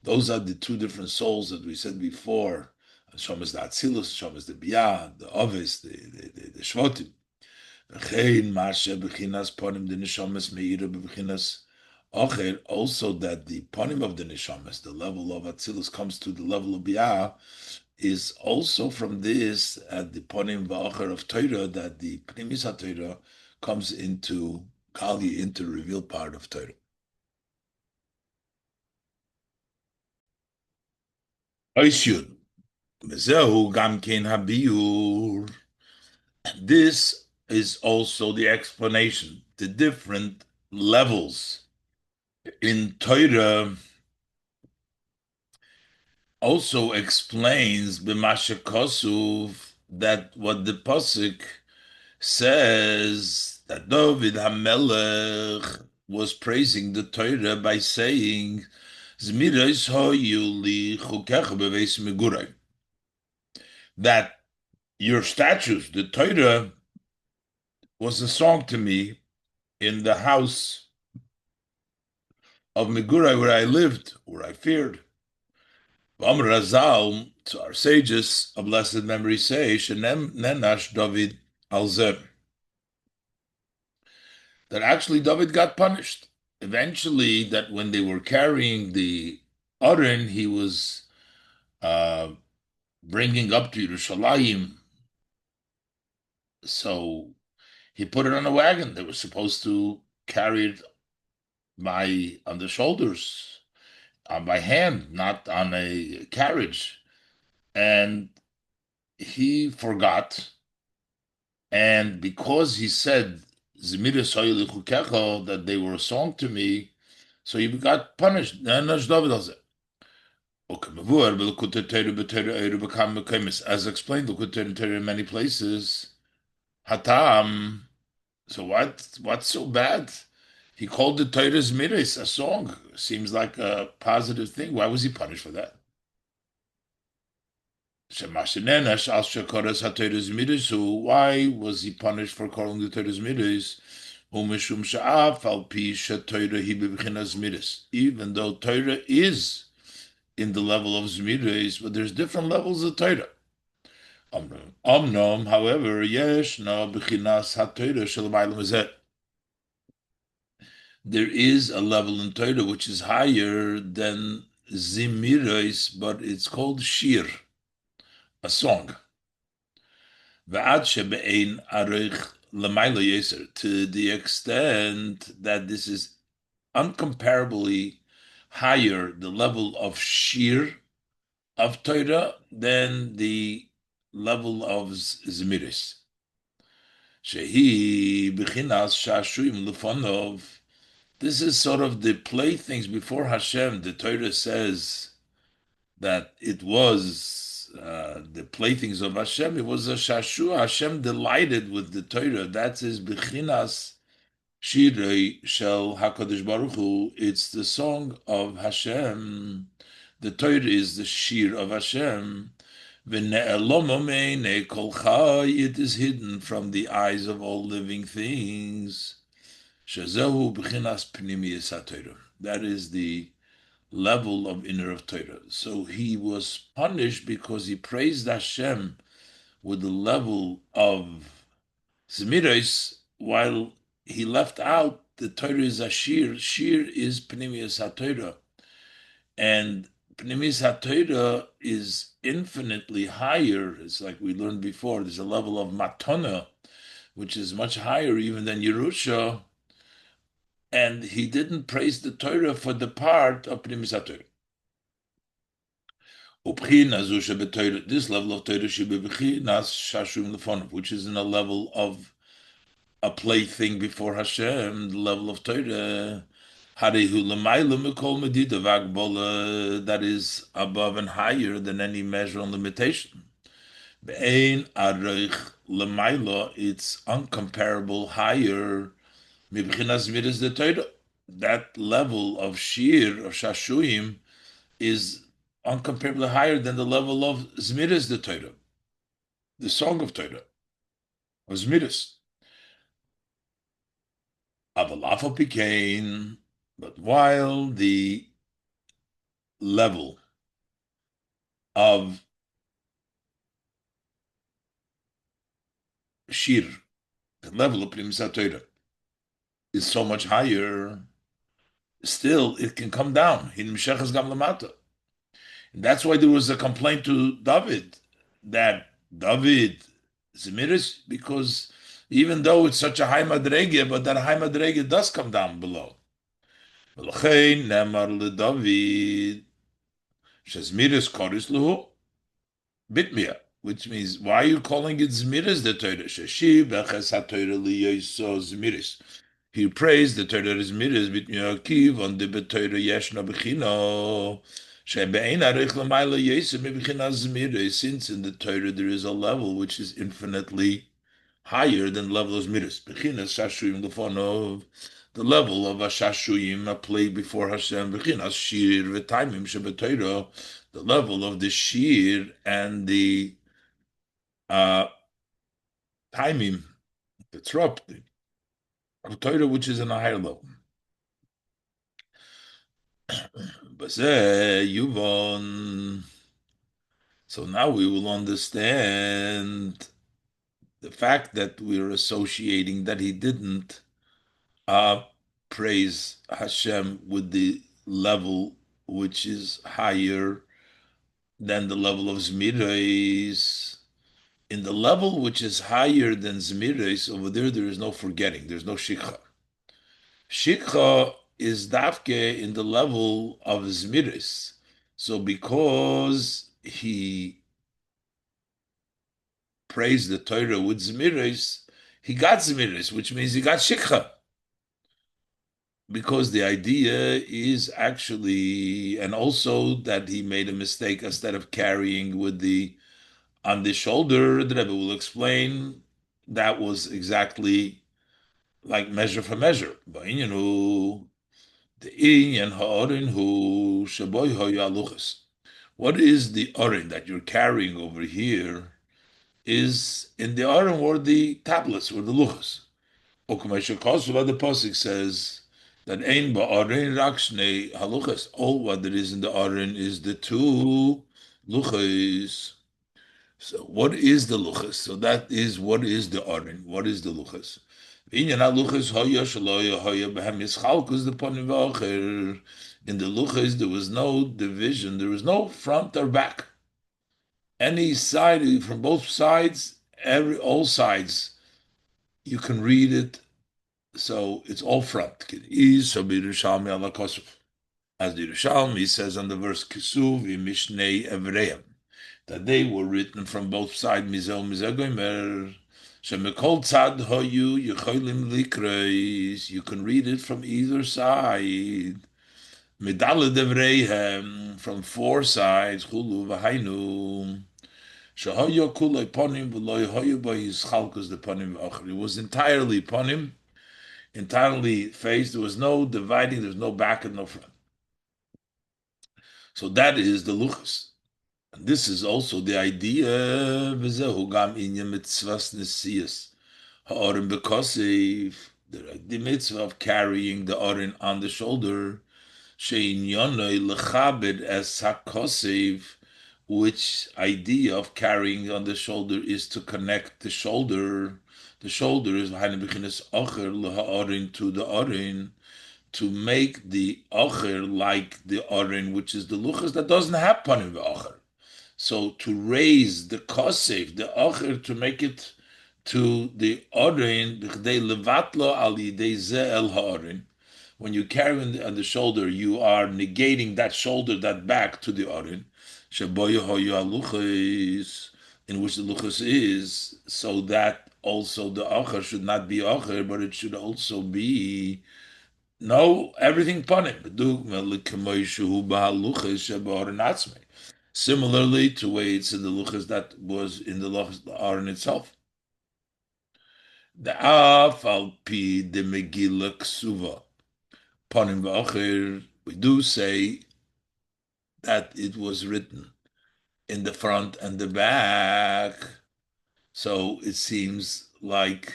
Those are the two different souls that we said before Neshamas the Atzilus, Neshamas the Biyah, the Ovis, the Shvotim. V'chein mashe b'chinas ponim the neshamas meira b'chinas ocher. Also, that the ponim of the neshamas, the level of Atzilus, comes to the level of Biyah, is also from this at the ponim v'ocher of Torah, that the pnimis HaTorah comes into Kali, into the revealed part of Torah. Oisyud, mezehu gam kein habiur. This is also the explanation, the different levels in Torah. Also explains b'masha kosuv, that what the pasuk says, that David HaMelech was praising the Torah by saying, "Zmiros hoyu li chukecha beveis megurai," that your statutes, the Torah, was a song to me in the house of Megurai, where I lived, where I feared. Amr Razal, to our sages of blessed memory, say, "Shenem nenash David alzeh," that actually David got punished. Eventually, that when they were carrying the Aron, he was uh, bringing up to Yerushalayim. So he put it on a wagon. They were supposed to carry it on the shoulders, by hand, not on a carriage. And he forgot. And because he said, "Zmiris hoy lichukecha," that they were a song to me, so he got punished. As explained, in many places. Hatam. So what's so bad? He called the Torah's miris a song. Seems like a positive thing. Why was he punished for that? Why was he punished for calling the Torah's miris? Even though Torah is in the level of Zmiris, but there's different levels of Torah. Omnom, however, yeshna b'chinas ha-Torah shel-ma'alim hazeh. There is a level in Torah which is higher than Zimiros, but it's called Shir, a song. V'ad shebe'ein arich l'maylo yeser, to the extent that this is uncomparably higher, the level of Shir of Torah, than the level of Zimiris. Shehi b'chinas shashuyim lefonov. This is sort of the playthings before Hashem. The Torah says that it was the playthings of Hashem. It was a shashu. Hashem delighted with the Torah. That's his b'chinas shirei shel Hakadosh Baruch Hu. It's the song of Hashem. The Torah is the shir of Hashem. It is hidden from the eyes of all living things. That is the level of inner of Torah. So he was punished because he praised Hashem with the level of Zmiros, while he left out the Torah is a shir. Shir is Pnimius HaTorah. And Pnimis HaTorah is infinitely higher. It's like we learned before. There's a level of Matana, which is much higher even than Yerusha. And he didn't praise the Torah for the part of Pnimis HaTorah. This level of Torah should be Shashum Lefonov, which is in a level of a plaything before Hashem, the level of Torah. That is above and higher than any measure and limitation. It's uncomparable higher. That level of shir, of shashuim, is uncomparably higher than the level of Zmiris the Torah, the song of Torah, of Zmiris. Avalafo Pikain, but while the level of shir, the level of Primus HaTorah, is so much higher, still it can come down. In Misheches Gam Lamata. That's why there was a complaint to David that David Zemiris, because even though it's such a high madrege, but that high madrege does come down below. V'lochein nemar leDavid shezmiris koris lehu bitmia, which means why are you calling it Zmiris the Torah? Sheshi beches haTorah liyoso Zmiris. He praised the Torah is Zmiris bitmia akiv on the Torah yeshna bechino. Shebein arich l'mayla yesem bechina Zmiris. Since in the Torah there is a level which is infinitely higher than the level of Zmiris. Bechina shashuyim lefonov. The level of a shashuyim, a play before Hashem. Bechina shir v'taimim shebetorah, the level of the shir and the uh, timing, the trop of Torah, which is in a higher level. Yuvon. So now we will understand the fact that we're associating that he didn't praise Hashem with the level which is higher than the level of Zmirais. In the level which is higher than Zmirais, over there is no forgetting, there's no Shikha. Shikha is Dafke in the level of Zmiris. So because he praised the Torah with Zmiris, he got Zmiris, which means he got Shikha. Because the idea is actually, and also that he made a mistake instead of carrying with the on the shoulder, the Rebbe will explain that was exactly like measure for measure. The inyan ha'orin hu shaboy ha'yaluchas. What is the orin that you're carrying over here? Is in the orin or the tablets or the luchas. Okumashakosu, the pasuk says that ein ba'orin rakshne haluchas. All what there is in the orin is the two luchas. So what is the luchas? So that is what is the orin. What is the luchas? In the luchas there was no division, there was no front or back. Any side from both sides, all sides, you can read it. So it's all front. As the Yerushalmi says on the verse Kisuv in Mishnei Evreim, that they were written from both sides. Mizel Mizagomer. Shemekol tzad hoyu yecholim likreis. You can read it from either side. Medale devreihem, from four sides. Chulu v'hainu. Shehoyo kulei ponim v'loy hoyu b'yis chalkus the ponim v'achri. It was entirely ponim, entirely face. There was no dividing. There was no back and no front. So that is the luchas. And this is also the idea. V'zehu gam inyan mitzvahs nesiyas. Ha'orin bekosif, the mitzvah of carrying the orin on the shoulder, shein yonoi lechabed as hakosif, which idea of carrying on the shoulder is to connect the shoulder. The shoulder is v'hainu b'chinas ocher leha'orin to the orin, to make the ocher like the orin, which is the luchas that doesn't have panim v'ocher. So to raise the kosef, the ocher, to make it to the orin, b'chdei levatlo al yidei ze el ha'orin. When you carry on the shoulder, you are negating that shoulder, that back to the orin. Sheboyo hoyu aluchis, in which the luchas is, so that also the ocher should not be ocher, but it should also be no everything panim. Similarly to way it's in the luchas that was in the luchas the aron itself. The af al pi de megillah ksuva panim v'acher. We do say that it was written in the front and the back, so it seems like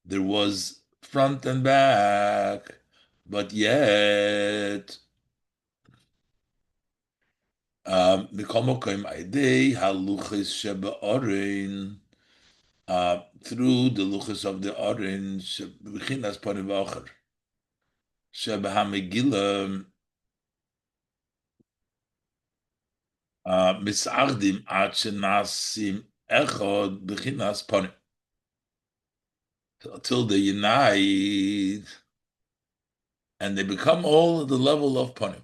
there was front and back, but yet mikol mokom aidei haluchis shebe'orin. through the luchas of the orange, b'chinas panim v'ocher, shebehamegila misardim ad shenasim echod b'chinas panim, until they unite and they become all at the level of panim.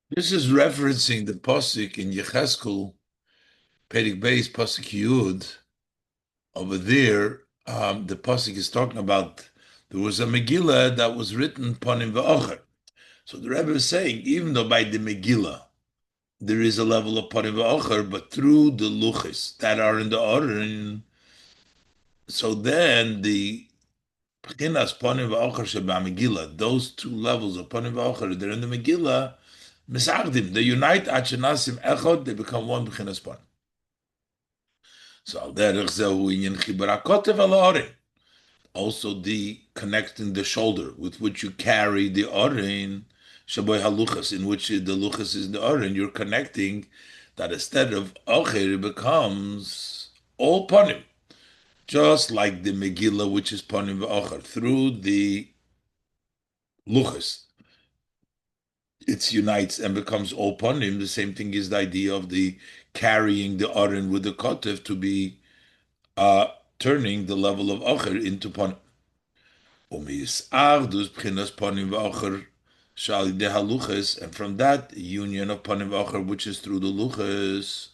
This is referencing the pasuk in Yecheskel, Perik Beis, pasuk Yud. Over there, the pasuk is talking about there was a Megillah that was written panim v'ocher. So the Rebbe is saying, even though by the Megillah there is a level of panim v'ocher, but through the luchis that are in the Oren, so then the Pchinas panim v'ocher sheba Megillah, those two levels of panim v'ocher, they're in the Megillah, misagdim, they unite achanasim echod, they become one Pchinas panim. So al derech zehu inyan chibur hakotev al ha'oren. Also the connecting the shoulder with which you carry the orin, shaboy haluchas, in which the luchas is the orin, you're connecting that instead of ocher, it becomes all panim, just like the Megillah, which is panim v'ocher, through the luchas. It unites and becomes all panim. The same thing is the idea of the carrying the orin with the kotev to be uh, turning the level of ocher into panim. Umisardus b'chinas panim v'ocher shal yidei haluches, and from that union of panim v'ocher, which is through the luches,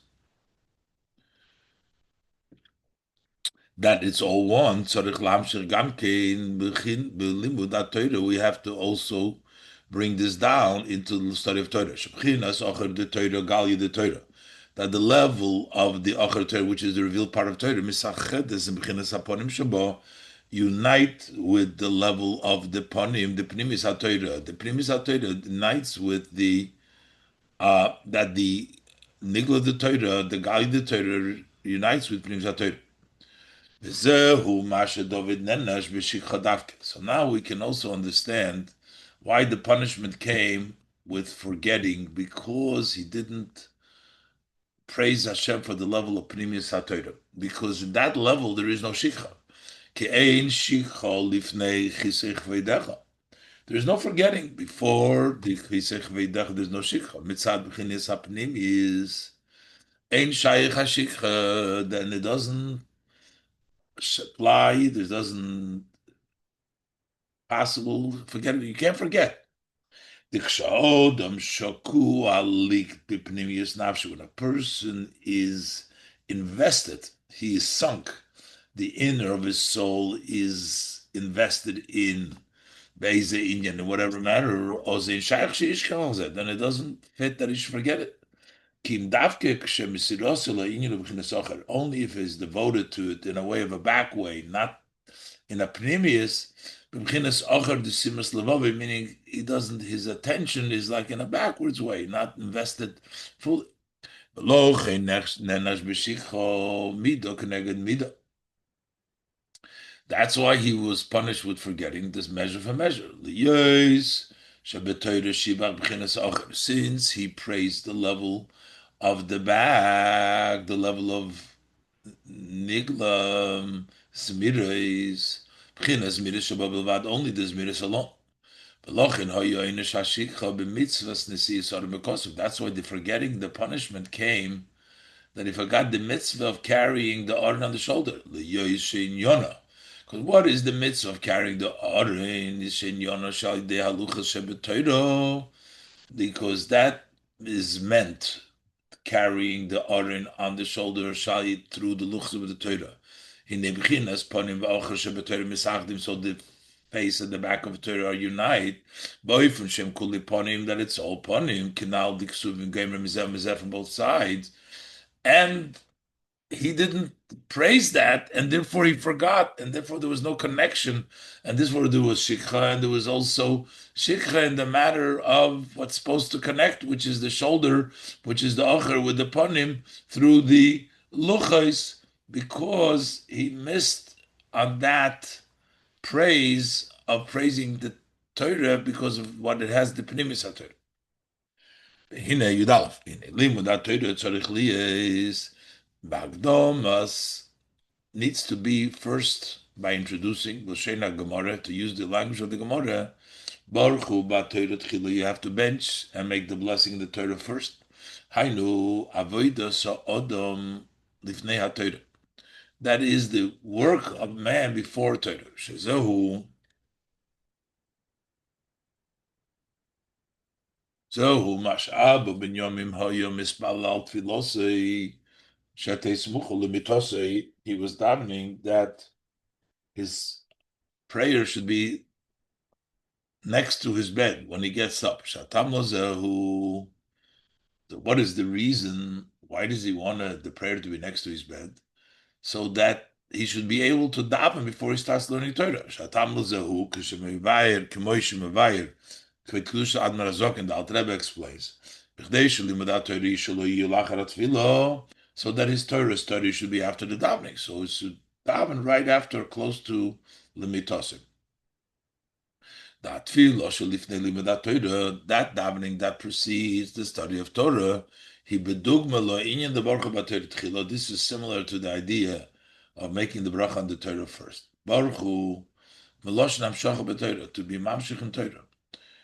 that it's all one. Tzarich lamshir gamkein b'limud Torah. We have to also bring this down into the study of Torah. Shebchinas ocher the Torah gali the Torah. That the level of the ocher Torah, which is the revealed part of Torah, misachedes and b'chinas hapanim shabo, unite with the level of the panim, the pnimis haTorah. The pnimis haTorah unites with the that the nigla the Torah, the gali the Torah unites with pnimis haTorah. So now we can also understand why the punishment came with forgetting, because he didn't praise Hashem for the level of Pnimius HaTorah. Because in that level there is no shikha. Ke'ein shikha lifnei chisech veidecha. There is no forgetting before the chisech veidecha. There's no shikha. Mitzad b'chinis hapnim is ein shayich hashikha. Then it doesn't apply. It doesn't possible forget. You can't forget. When a person is invested, he is sunk. The inner of his soul is invested in Beise Inyan in whatever matter, or then it doesn't fit that he should forget it. Only if he's devoted to it in a way of a back way, not in a pneumius, meaning he doesn't, his attention is like in a backwards way, not invested fully. That's why he was punished with forgetting this measure for measure. Since he praised the level of the back, the level of nigla, zmiris, b'chinas zmiris shabbat, only the zmiris alone. That's why the forgetting the punishment came, that he forgot the mitzvah of carrying the aron on the shoulder. Because what is the mitzvah of carrying the aron? Because that is meant carrying the aron on the shoulder shayit through the luchs of the Torah. In nebchinas panim v'ocher shebetorah misachdim, so the face and the back of the Torah are unite. Boifun shem kuli panim, that it's all panim. Kinal diksuvim geimer mizeh mizeh from both sides, and he didn't praise that, and therefore he forgot, and therefore there was no connection, and this word there was shikha, and there was also shikha in the matter of what's supposed to connect, which is the shoulder, which is the acher with the panim through the luchais, because he missed on that praise of praising the Torah because of what it has, the pnimis haTorah. Hine Yudalef. Hine Limud HaTorah tzarich liyes Bagdomas needs to be first by introducing L'Shena Gemara, to use the language of the Gemara. Baruch Hu ba'Torah tchila, you have to bench and make the blessing in the Torah first. Hainu avoida sa'odom lifnei HaTorah. That is the work of man before Torah. Shezehu Zohu mash'ab u'binyomim hayom mispalal tfilosei shetei smuchu lemitosei. He was davening that his prayer should be next to his bed when he gets up. Shatam lozehu. What is the reason? Why does he want the prayer to be next to his bed? So that he should be able to daven before he starts learning Torah. Shatam lozehu k'shemevayir k'moish mevayir k'vetlusha ad marazok, and the Alter Rebbe explains. So that his Torah study should be after the davening. So it should daven right after, close to limitosim. That davening that precedes the study of Torah, this is similar to the idea of making the bracha on the Torah first. Baruch Hu, to be mamshich in Torah.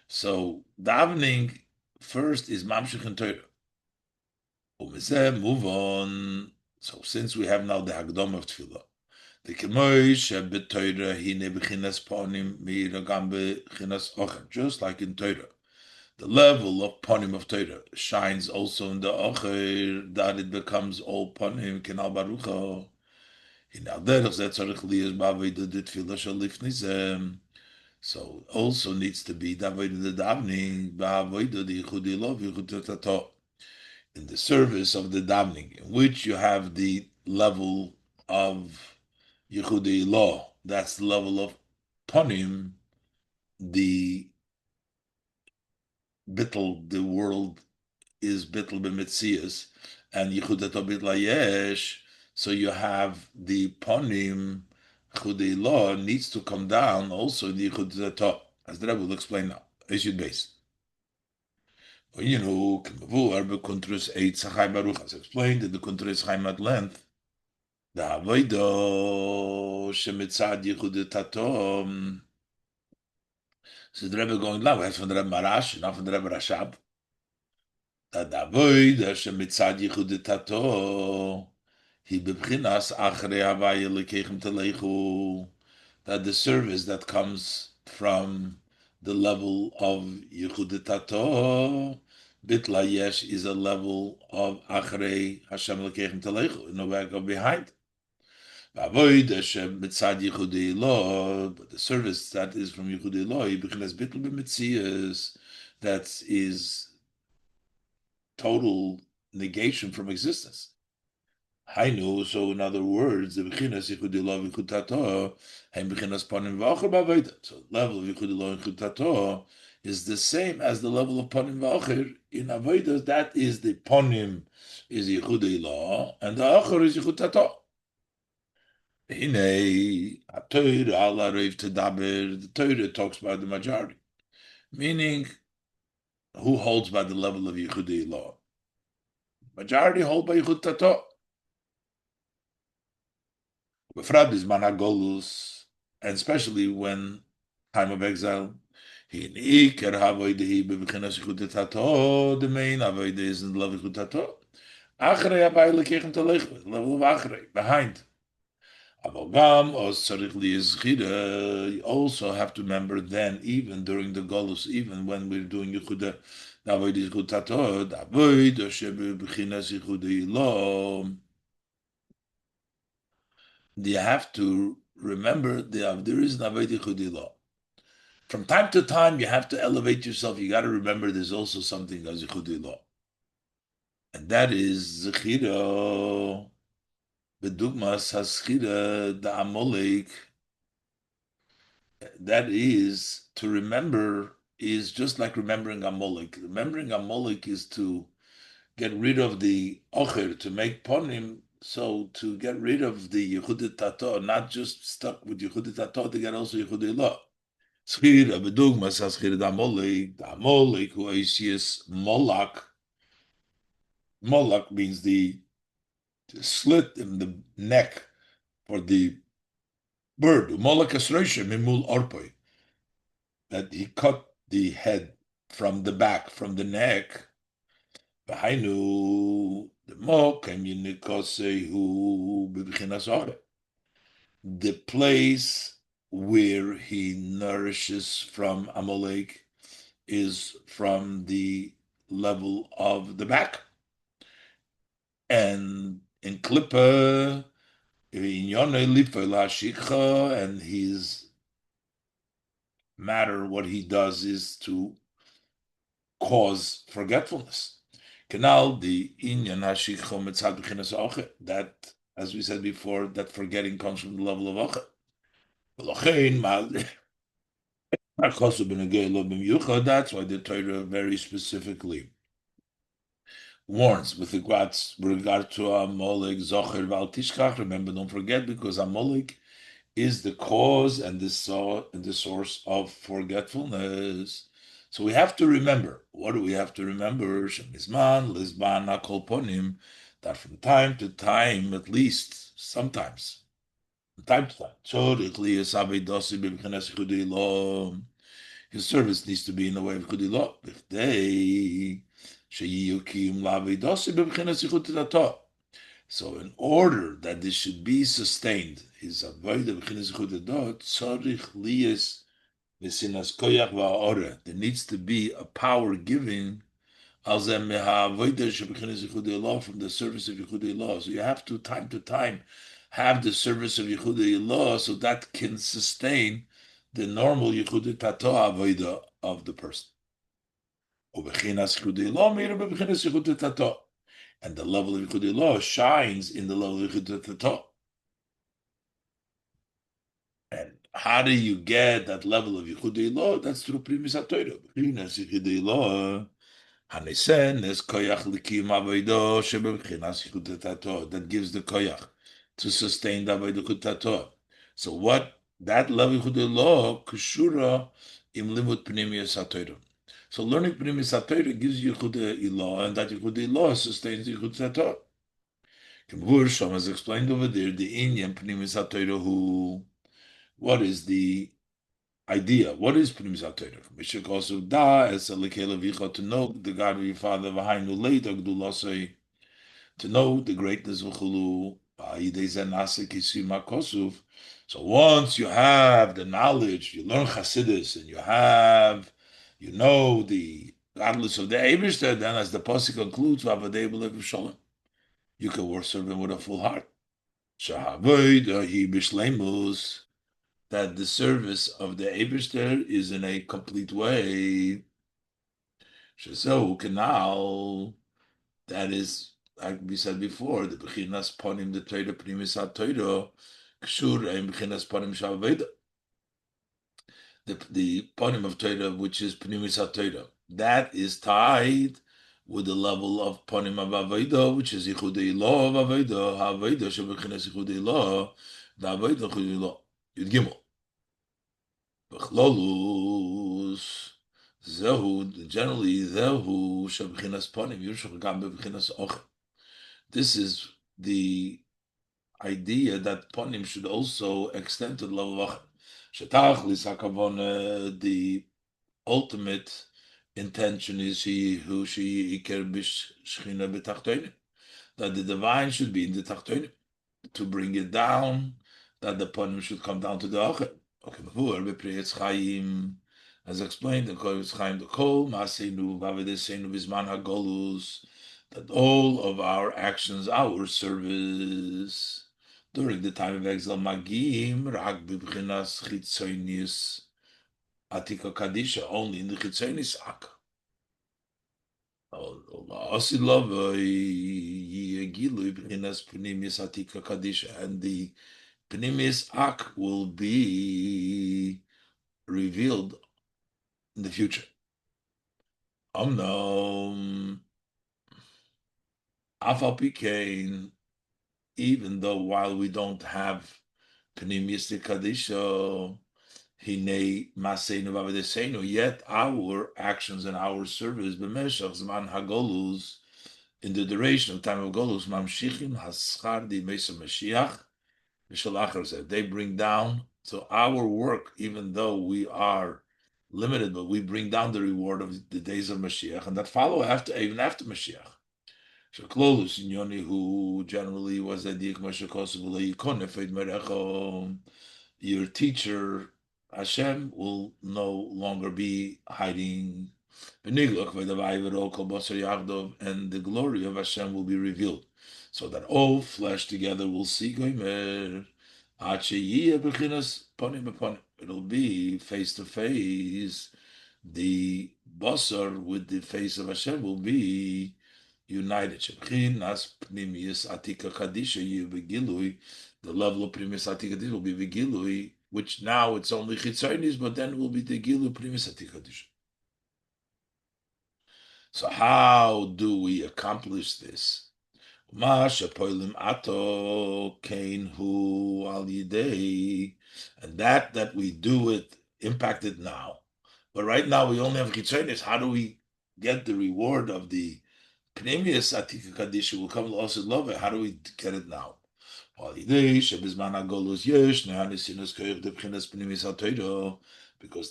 So davening first is mamshich in Torah. Move on. So since we have now the Hagdom of Tefillah, the kemoish b'Torah hine b'chinas ponim meira gam b'chinas ocher. Just like in Torah, the level of ponim of Torah shines also in the ocher, that it becomes all ponim kenal barucha. In aderech zeh tzarich liyas b'avodah the tefillah shalifnizem. So also needs to be the avodah the davening b'avodah the yichudi lo v'yichud tato, in the service of the davening, in which you have the level of Yehudi law, that's the level of Panim, the bittel, the world is bittel b'mitzias, and Yehudato bitla yesh, so you have the Panim, Yehudi law needs to come down also in the Yehudato, as the Rebbe will explain now. Issue base. You know, as explained in the Kuntres Chaim at length, the avodah shemitzad yichud tatom. So the Rebbe going now, we have from the Rebbe Marash, not from the Rebbe Rashab. That the avodah shemitzad yichud tato, he bebchinas achrei havaya lekechem telechu. That the service that comes from the level of yichud tato, bitla yesh, is a level of achrei Hashem lekechem telechu, in the back of behind. But the service that is from Yehudi Lo, that is total negation from existence. Hainu, so in other words, the Bechinas Yehudi Lo v'chutato, hem Bechinas Panim v'acher b'avodah. So the level of Yehudi Lo v'chutato is the same as the level of Panim v'acher in avodah. That is the Panim is Yehudi Lo, and the acher is Yehutato. The Torah talks about the majority, meaning who holds by the level of Yehudi law. Majority hold by Yehud Tato. Befrad is managolus, and especially when time of exile. The main avodah is in the level of Yehud Tato. Level of Achrei, behind. You also have to remember then, even during the Golus, even when we're doing Yehuda, you have to remember there is an Avodah Yehudi law. From time to time, you have to elevate yourself. You got to remember there's also something as Yehudi law. And that is Zechira. Bedugmas haschira the Amalek. That is, to remember is just like remembering Amalek. Remembering Amalek is to get rid of the ocher, to make ponim, so to get rid of the Yehudi Tato, not just stuck with Yehudi Tato, to get also Yehudi Law. Schira bedugmas haschira the Amalek who is Molak, Molak means the slit in the neck for the bird. Molak esroisha mimul orpoi, that he cut the head from the back, from the neck. V'hainu the mokem yinikosehu b'bchinas oreh, the place where he nourishes from Amalek is from the level of the back. And in Klippa, and his matter, what he does is to cause forgetfulness. Canal the inyan hashikha mitzad b'chinas oche, that, as we said before, that forgetting comes from the level of oche. That's why the Torah very specifically warns with regard to Amalek, Zocher, Val Tishkach. Remember, don't forget, because Amalek is the cause and the source of forgetfulness. So we have to remember. What do we have to remember? Shemizman, Lizban, Akol Ponim, that from time to time, at least, sometimes, from time to time, his service needs to be in the way of Chudilot. So in order that this should be sustained, his avodah b'chinas chudadot tzarich liyes v'sinas koyach va'ora. There needs to be a power giving al zeh me'ha'avodah sheb'chinas yichudei from the service of Yichudei Law. So you have to time have the service of Yichudei Law, so that can sustain the normal Yichudei Tato avodah of the person. U'b'chinas Yichudei Law me'ira b'chinas Yichudei Tato. And the level of Yichudei Law shines in the level of Yichudei Tato. And how do you get that level of Yichudei Law? That's through Primis HaTorah. B'chinas Yichudei Law, Hanesen is koyach likim avodah shebeb'chinas Yichudei Tato. That gives the koyach to sustain the avodah Yichudei Tato. So what that level of Yichudei Law, Kushura im limud Pnimius HaTorah. So learning Pnimius HaTorah gives you Yichudei Law, and that Yichudei Law sustains Yichudei Tato. Shom has explained over there the Inyan Pnimis HaTorah, who, what is the idea? What is Pnimis HaTorah? Mishak also da as a lekela vicha, to know the God of your father, v'hainu leida gdulasei, to know the greatness of Chulu, so once you have the knowledge, you learn Chassidus, and you know the godless of the Eibishter, then as the Pasuk concludes, v'avadei b'lev shalom, you can serve him with a full heart. That the service of the Eibishter is in a complete way. Canal, that is, like we said before, the Bechinas Ponim, the Torah, Primis HaTorah, Kshur, and Bechinas Ponim Shaveda. The Ponim of Torah, which is Primis HaTorah, that is tied with the level of Ponim of Avodah, which is Yichudei Law of Avodah, Avodah Shebechinas Yichudei Law, the Avodah Yichudei Law, Yud Gimel. B'chlolus, Zehu, generally, Zehu Shebechinas Ponim, Yushach Gam Bechinas Och. This is the idea that Ponim should also extend to the level of Shetach Lisakavon, the ultimate intention is that the divine should be in the tachtonim, to bring it down, that the ponim should come down to the acher. Okay, Chaim has explained the Kovetz Chaim, the Kol Maseinu Vavedeseinu Bizman Hagolus, that all of our actions, our service during the time of exile, Magim Rak Bibchinas Chitzonis Atika Kadisha, only in the Chitzonis Ak. And the Pnimis Ak will be revealed in the future. Afal Pikein, even though while we don't have Pnimis Kadisha, yet our actions and our service, b'meshach zman hagolus, in the duration of time of Golus, Mamshichim Haschar Di Mesa Mashiach, Mishalachar said, they bring down, so our work, even though we are limited, but we bring down the reward of the days of Mashiach, and that follow after, even after Mashiach. Shaklolus in Yoni, who generally was a Dik Mashakos, your teacher Hashem will no longer be hiding, and the glory of Hashem will be revealed, so that all flesh together will see Gomer. It'll be face to face. The basar with the face of Hashem will be united. The level of Primis Atika Kadisha will be Vigilui, which now it's only Chitzonis, but then will be the Gilu Primis Atika Kadisha. So how do we accomplish this? And that we do it impacted now. But right now we only have Chitzonis. How do we get the reward of the Pneumius Atika Kadisha will come also love it? How do we get it now? Because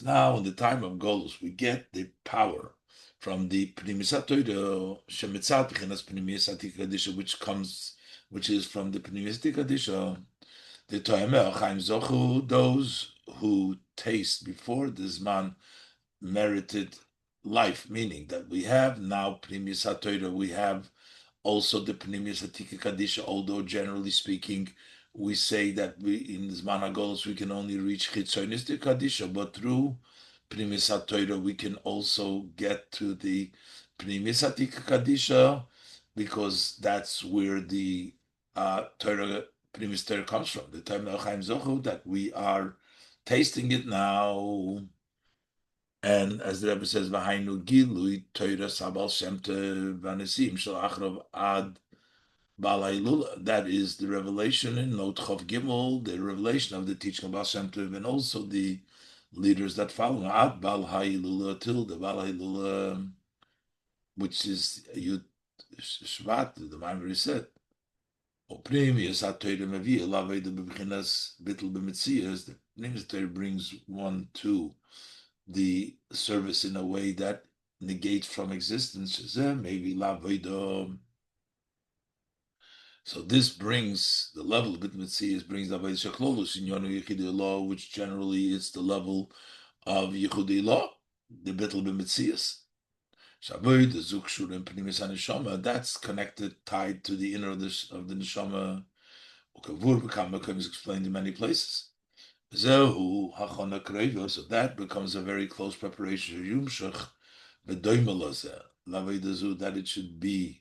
now in the time of Golus we get the power from the Pnimis HaTorah Shemitzat B'chinas Pnimis Atika Kadisha, which is from the Pnimis Atika Kadisha. The Toimeh Chaim Zochu, those who taste before this man merited life, meaning that we have now Pnimis HaTorah, we have also the Pnimis Atika Kadisha, although generally speaking, we say that we in Zman HaGolus we can only reach Chitzonis Kadisha, but through Pnimis HaTorah we can also get to the Pnimis Atika Kadisha, because that's where the Torah, Pnimis Torah comes from. The time of Chaim Zochu that we are tasting it now. And as the Rebbe says, "V'hainu gilui Torah sabal shemte v'anesim shel achrav ad balailula." That is the revelation in Not Chov Gimel, the revelation of the teaching of Baal Shem Tov, and also the leaders that follow ad bal hailula till the bal hailula, which is Yud Shvat. The Mamer said, "O premius HaTorah mevi lavei the b'chinas bittul b'mitzias." The Pneumius Torah brings one to the service in a way that negates from existence. Maybe lavodah. So this brings the level of Mitzias, brings the Avodah Shaklolus in Yonu Yechidei law, which generally is the level of Yechidei law, the Bittul b'Mitzias. Shavoid, the Zukshur and Pnimis HaNeshama, that's connected, tied to the inner of the Neshama. Ukavur B'Kam is explained in many places. Zehu hachana kreiva, so that becomes a very close preparation. Yumshach b'doimelazeh lavedazu, that it should be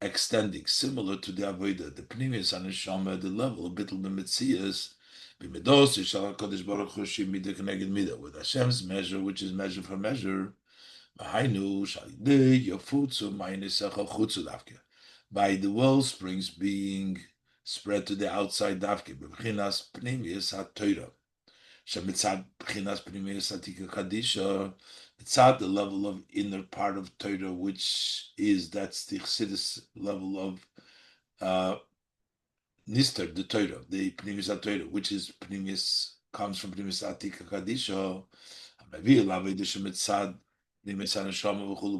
extending, similar to the avodah, the pnimis haneshama, the level of bittul b'mitzias, b'midos yishal Hakadosh Baruch Hu shemida keneged mida, with Hashem's measure, which is measure for measure. V'hainu shalidei yafutzu ma'inisecha chutzu davke, by the well springs being spread to the outside davke, b'chinas pnimius HaTorah, shemitzad b'chinas pnimius Atika Kadisha, it's at the level of inner part of Torah, which is, that's the Chassidus level of Nister, the Torah, the pnimius HaTorah, which is pnimius, comes from pnimius Atika Kadisha, maybe lavei the shemitzad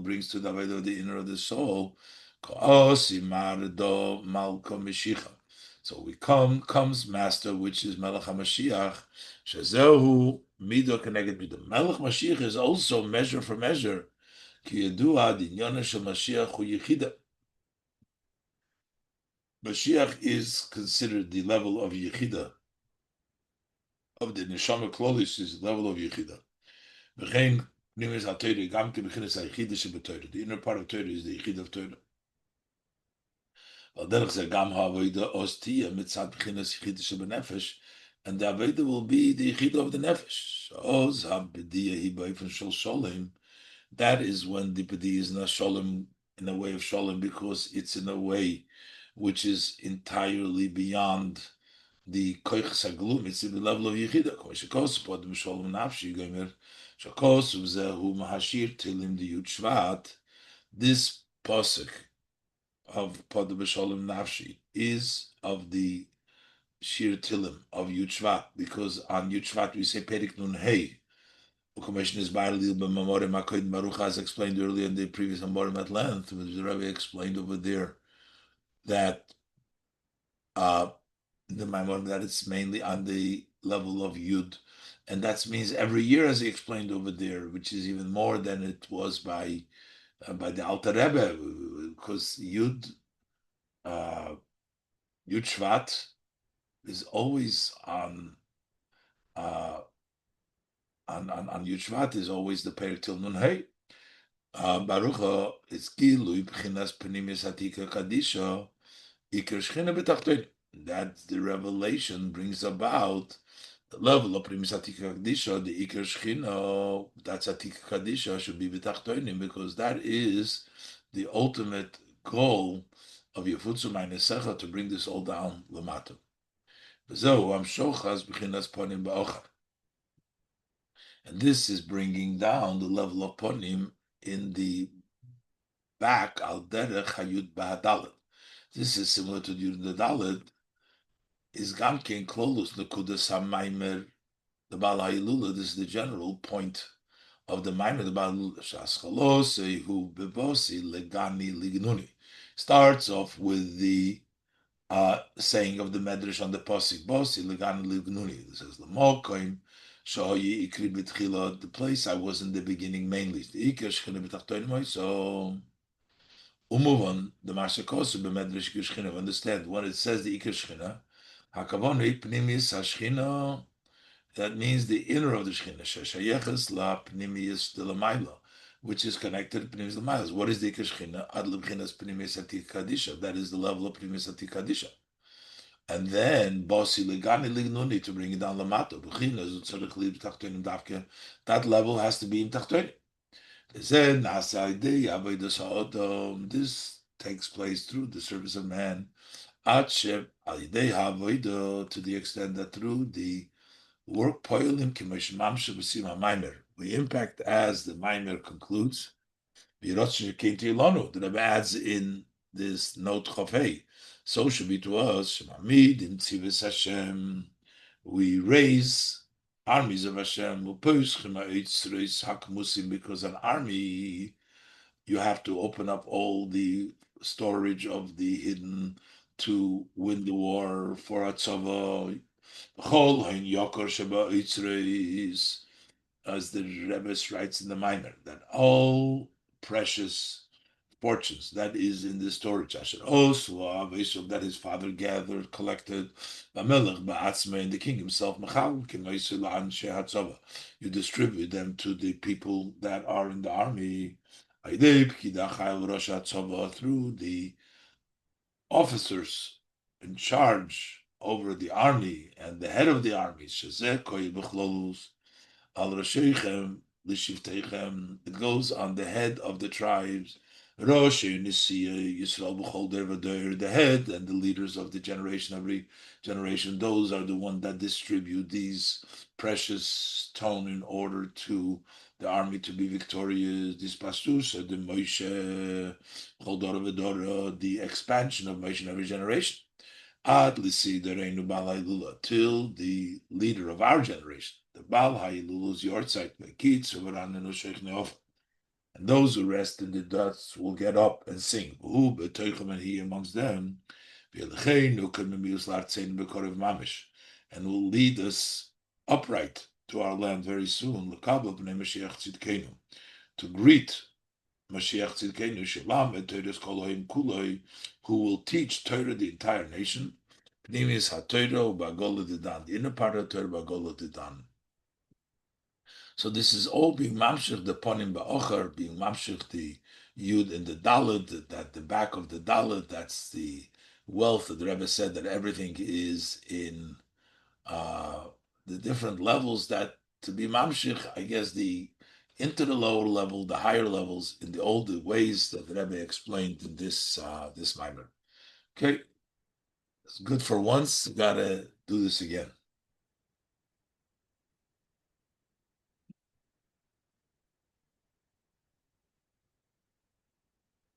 brings to the avodah of the inner of the soul. So we comes Master, which is Melech HaMashiach. Shazehu mido keneged mido. Melech Mashiach is also measure for measure. Ki yedua dinyan shel Mashiach hu yichida. Mashiach is considered the level of yichida, of the neshama klolis is the level of yichida. The inner part of Torah is the yichida of Torah. And the Avodah will be the Yichida of the Nefesh. That is when the Pedi is not Sholem, in a way of Sholem, because it's in a way which is entirely beyond the Koich Saglum. It's in the level of Yichida. This pasuk of Pod B'Sholem Nafshi is of the Shir Tilim of Yud Shvat, because on Yud Shvat we say Perik Nun Hey. Commission is Ba'alil B'Mamorim HaKodim Baruch, as explained earlier in the previous Amorim at length, which the Rebbe explained over there that the Maimorim, that it's mainly on the level of Yud, and that means every year, as he explained over there, which is even more than it was by the Alter Rebbe, because uh, Yud Shvat is always uh, on Yud Shvat is always the Perek Til Nun Hey. Baruch is Gilui B'chinas Pnimis Hatika Kadisha Iker Shchina B'Tachtoin. That the revelation brings about the level of Primis Hatika Kadisha, the Iker Shchina, that's Hatika Kadisha, should be B'Tachtoinim, because that is the ultimate goal of Yefutzu Ma'nesecha, to bring this all down Lamato. V'zeu Amshochas B'chinas Ponim Ba'ochar. And this is bringing down the level of Ponim in the back, Al Derech Hayud Ba'adalet. This is similar to during the Dalet, is Gamkein Klolus Nekudas HaMaimer, the Baal HaYilula. This is the general point of the Maimer, the Baal HaYilula. Shas Hu Bebosi Legani Lignuni. Starts off with the saying of the Medrash on the Posik, Bosi Legani Lignuni. This says, L'mokoim Shoyi Ikri B'tchila, the place I was in the beginning mainly. The Iker Shechina B'tachtoin, so move on. The Mashakosu b'Medrash Shchina. Understand when it says the Iker Shchina, Hakavon Pnimis Hashchina. That means the inner of the Shchina. Sheshayeches la Pnimis de la Maila, which is connected to Pnimis de la Maila. What is the Iker Shchina? Ad lebchinas Pnimis Hatik Kadisha. That is the level of Pnimis Hatik Kadisha. And then Basi Legani Lignuni, to bring it down Lamato. That level has to be in Tachtonim. This takes place through the service of man, to the extent that through the work we impact as the Maimer concludes. The Rebbe adds in this note Chofei, so should be to us, we raise armies of Hashem, because an army, you have to open up all the storage of the hidden to win the war for Atzava. As the Rebbe writes in the Minor, that all precious fortunes that is in the storage, that his father gathered, collected, and the king himself, you distribute them to the people that are in the army through the officers in charge over the army and the head of the army. It goes on the head of the tribes, the head and the leaders of the generation. Every generation, those are the ones that distribute these precious stone in order to the army to be victorious. This pastus, the Moshe, the expansion of Moshe in every generation. Ad l'siderenu Baal HaYilula, till the leader of our generation, the Baal HaYilula's Yortzeit, and those who rest in the dust will get up and sing. And he amongst them, and will lead us upright to our land very soon. To greet Mashiach Tzidkenu Shalom and Torah's Koloim Kuloi, who will teach Torah the entire nation. Pnimis HaTorah B'Agola Didan, the inner part of Torah B'Agola Didan. So this is all being mamshich the Ponim Ba'ochar, being mamshich the Yud in the Dalet, that the back of the Dalet, that's the wealth that the Rebbe said that everything is in the different levels, that to be mamshich, I guess into the lower level, the higher levels, in the older ways that the Rebbe explained in this Maimon. Okay, it's good for once. Gotta do this again.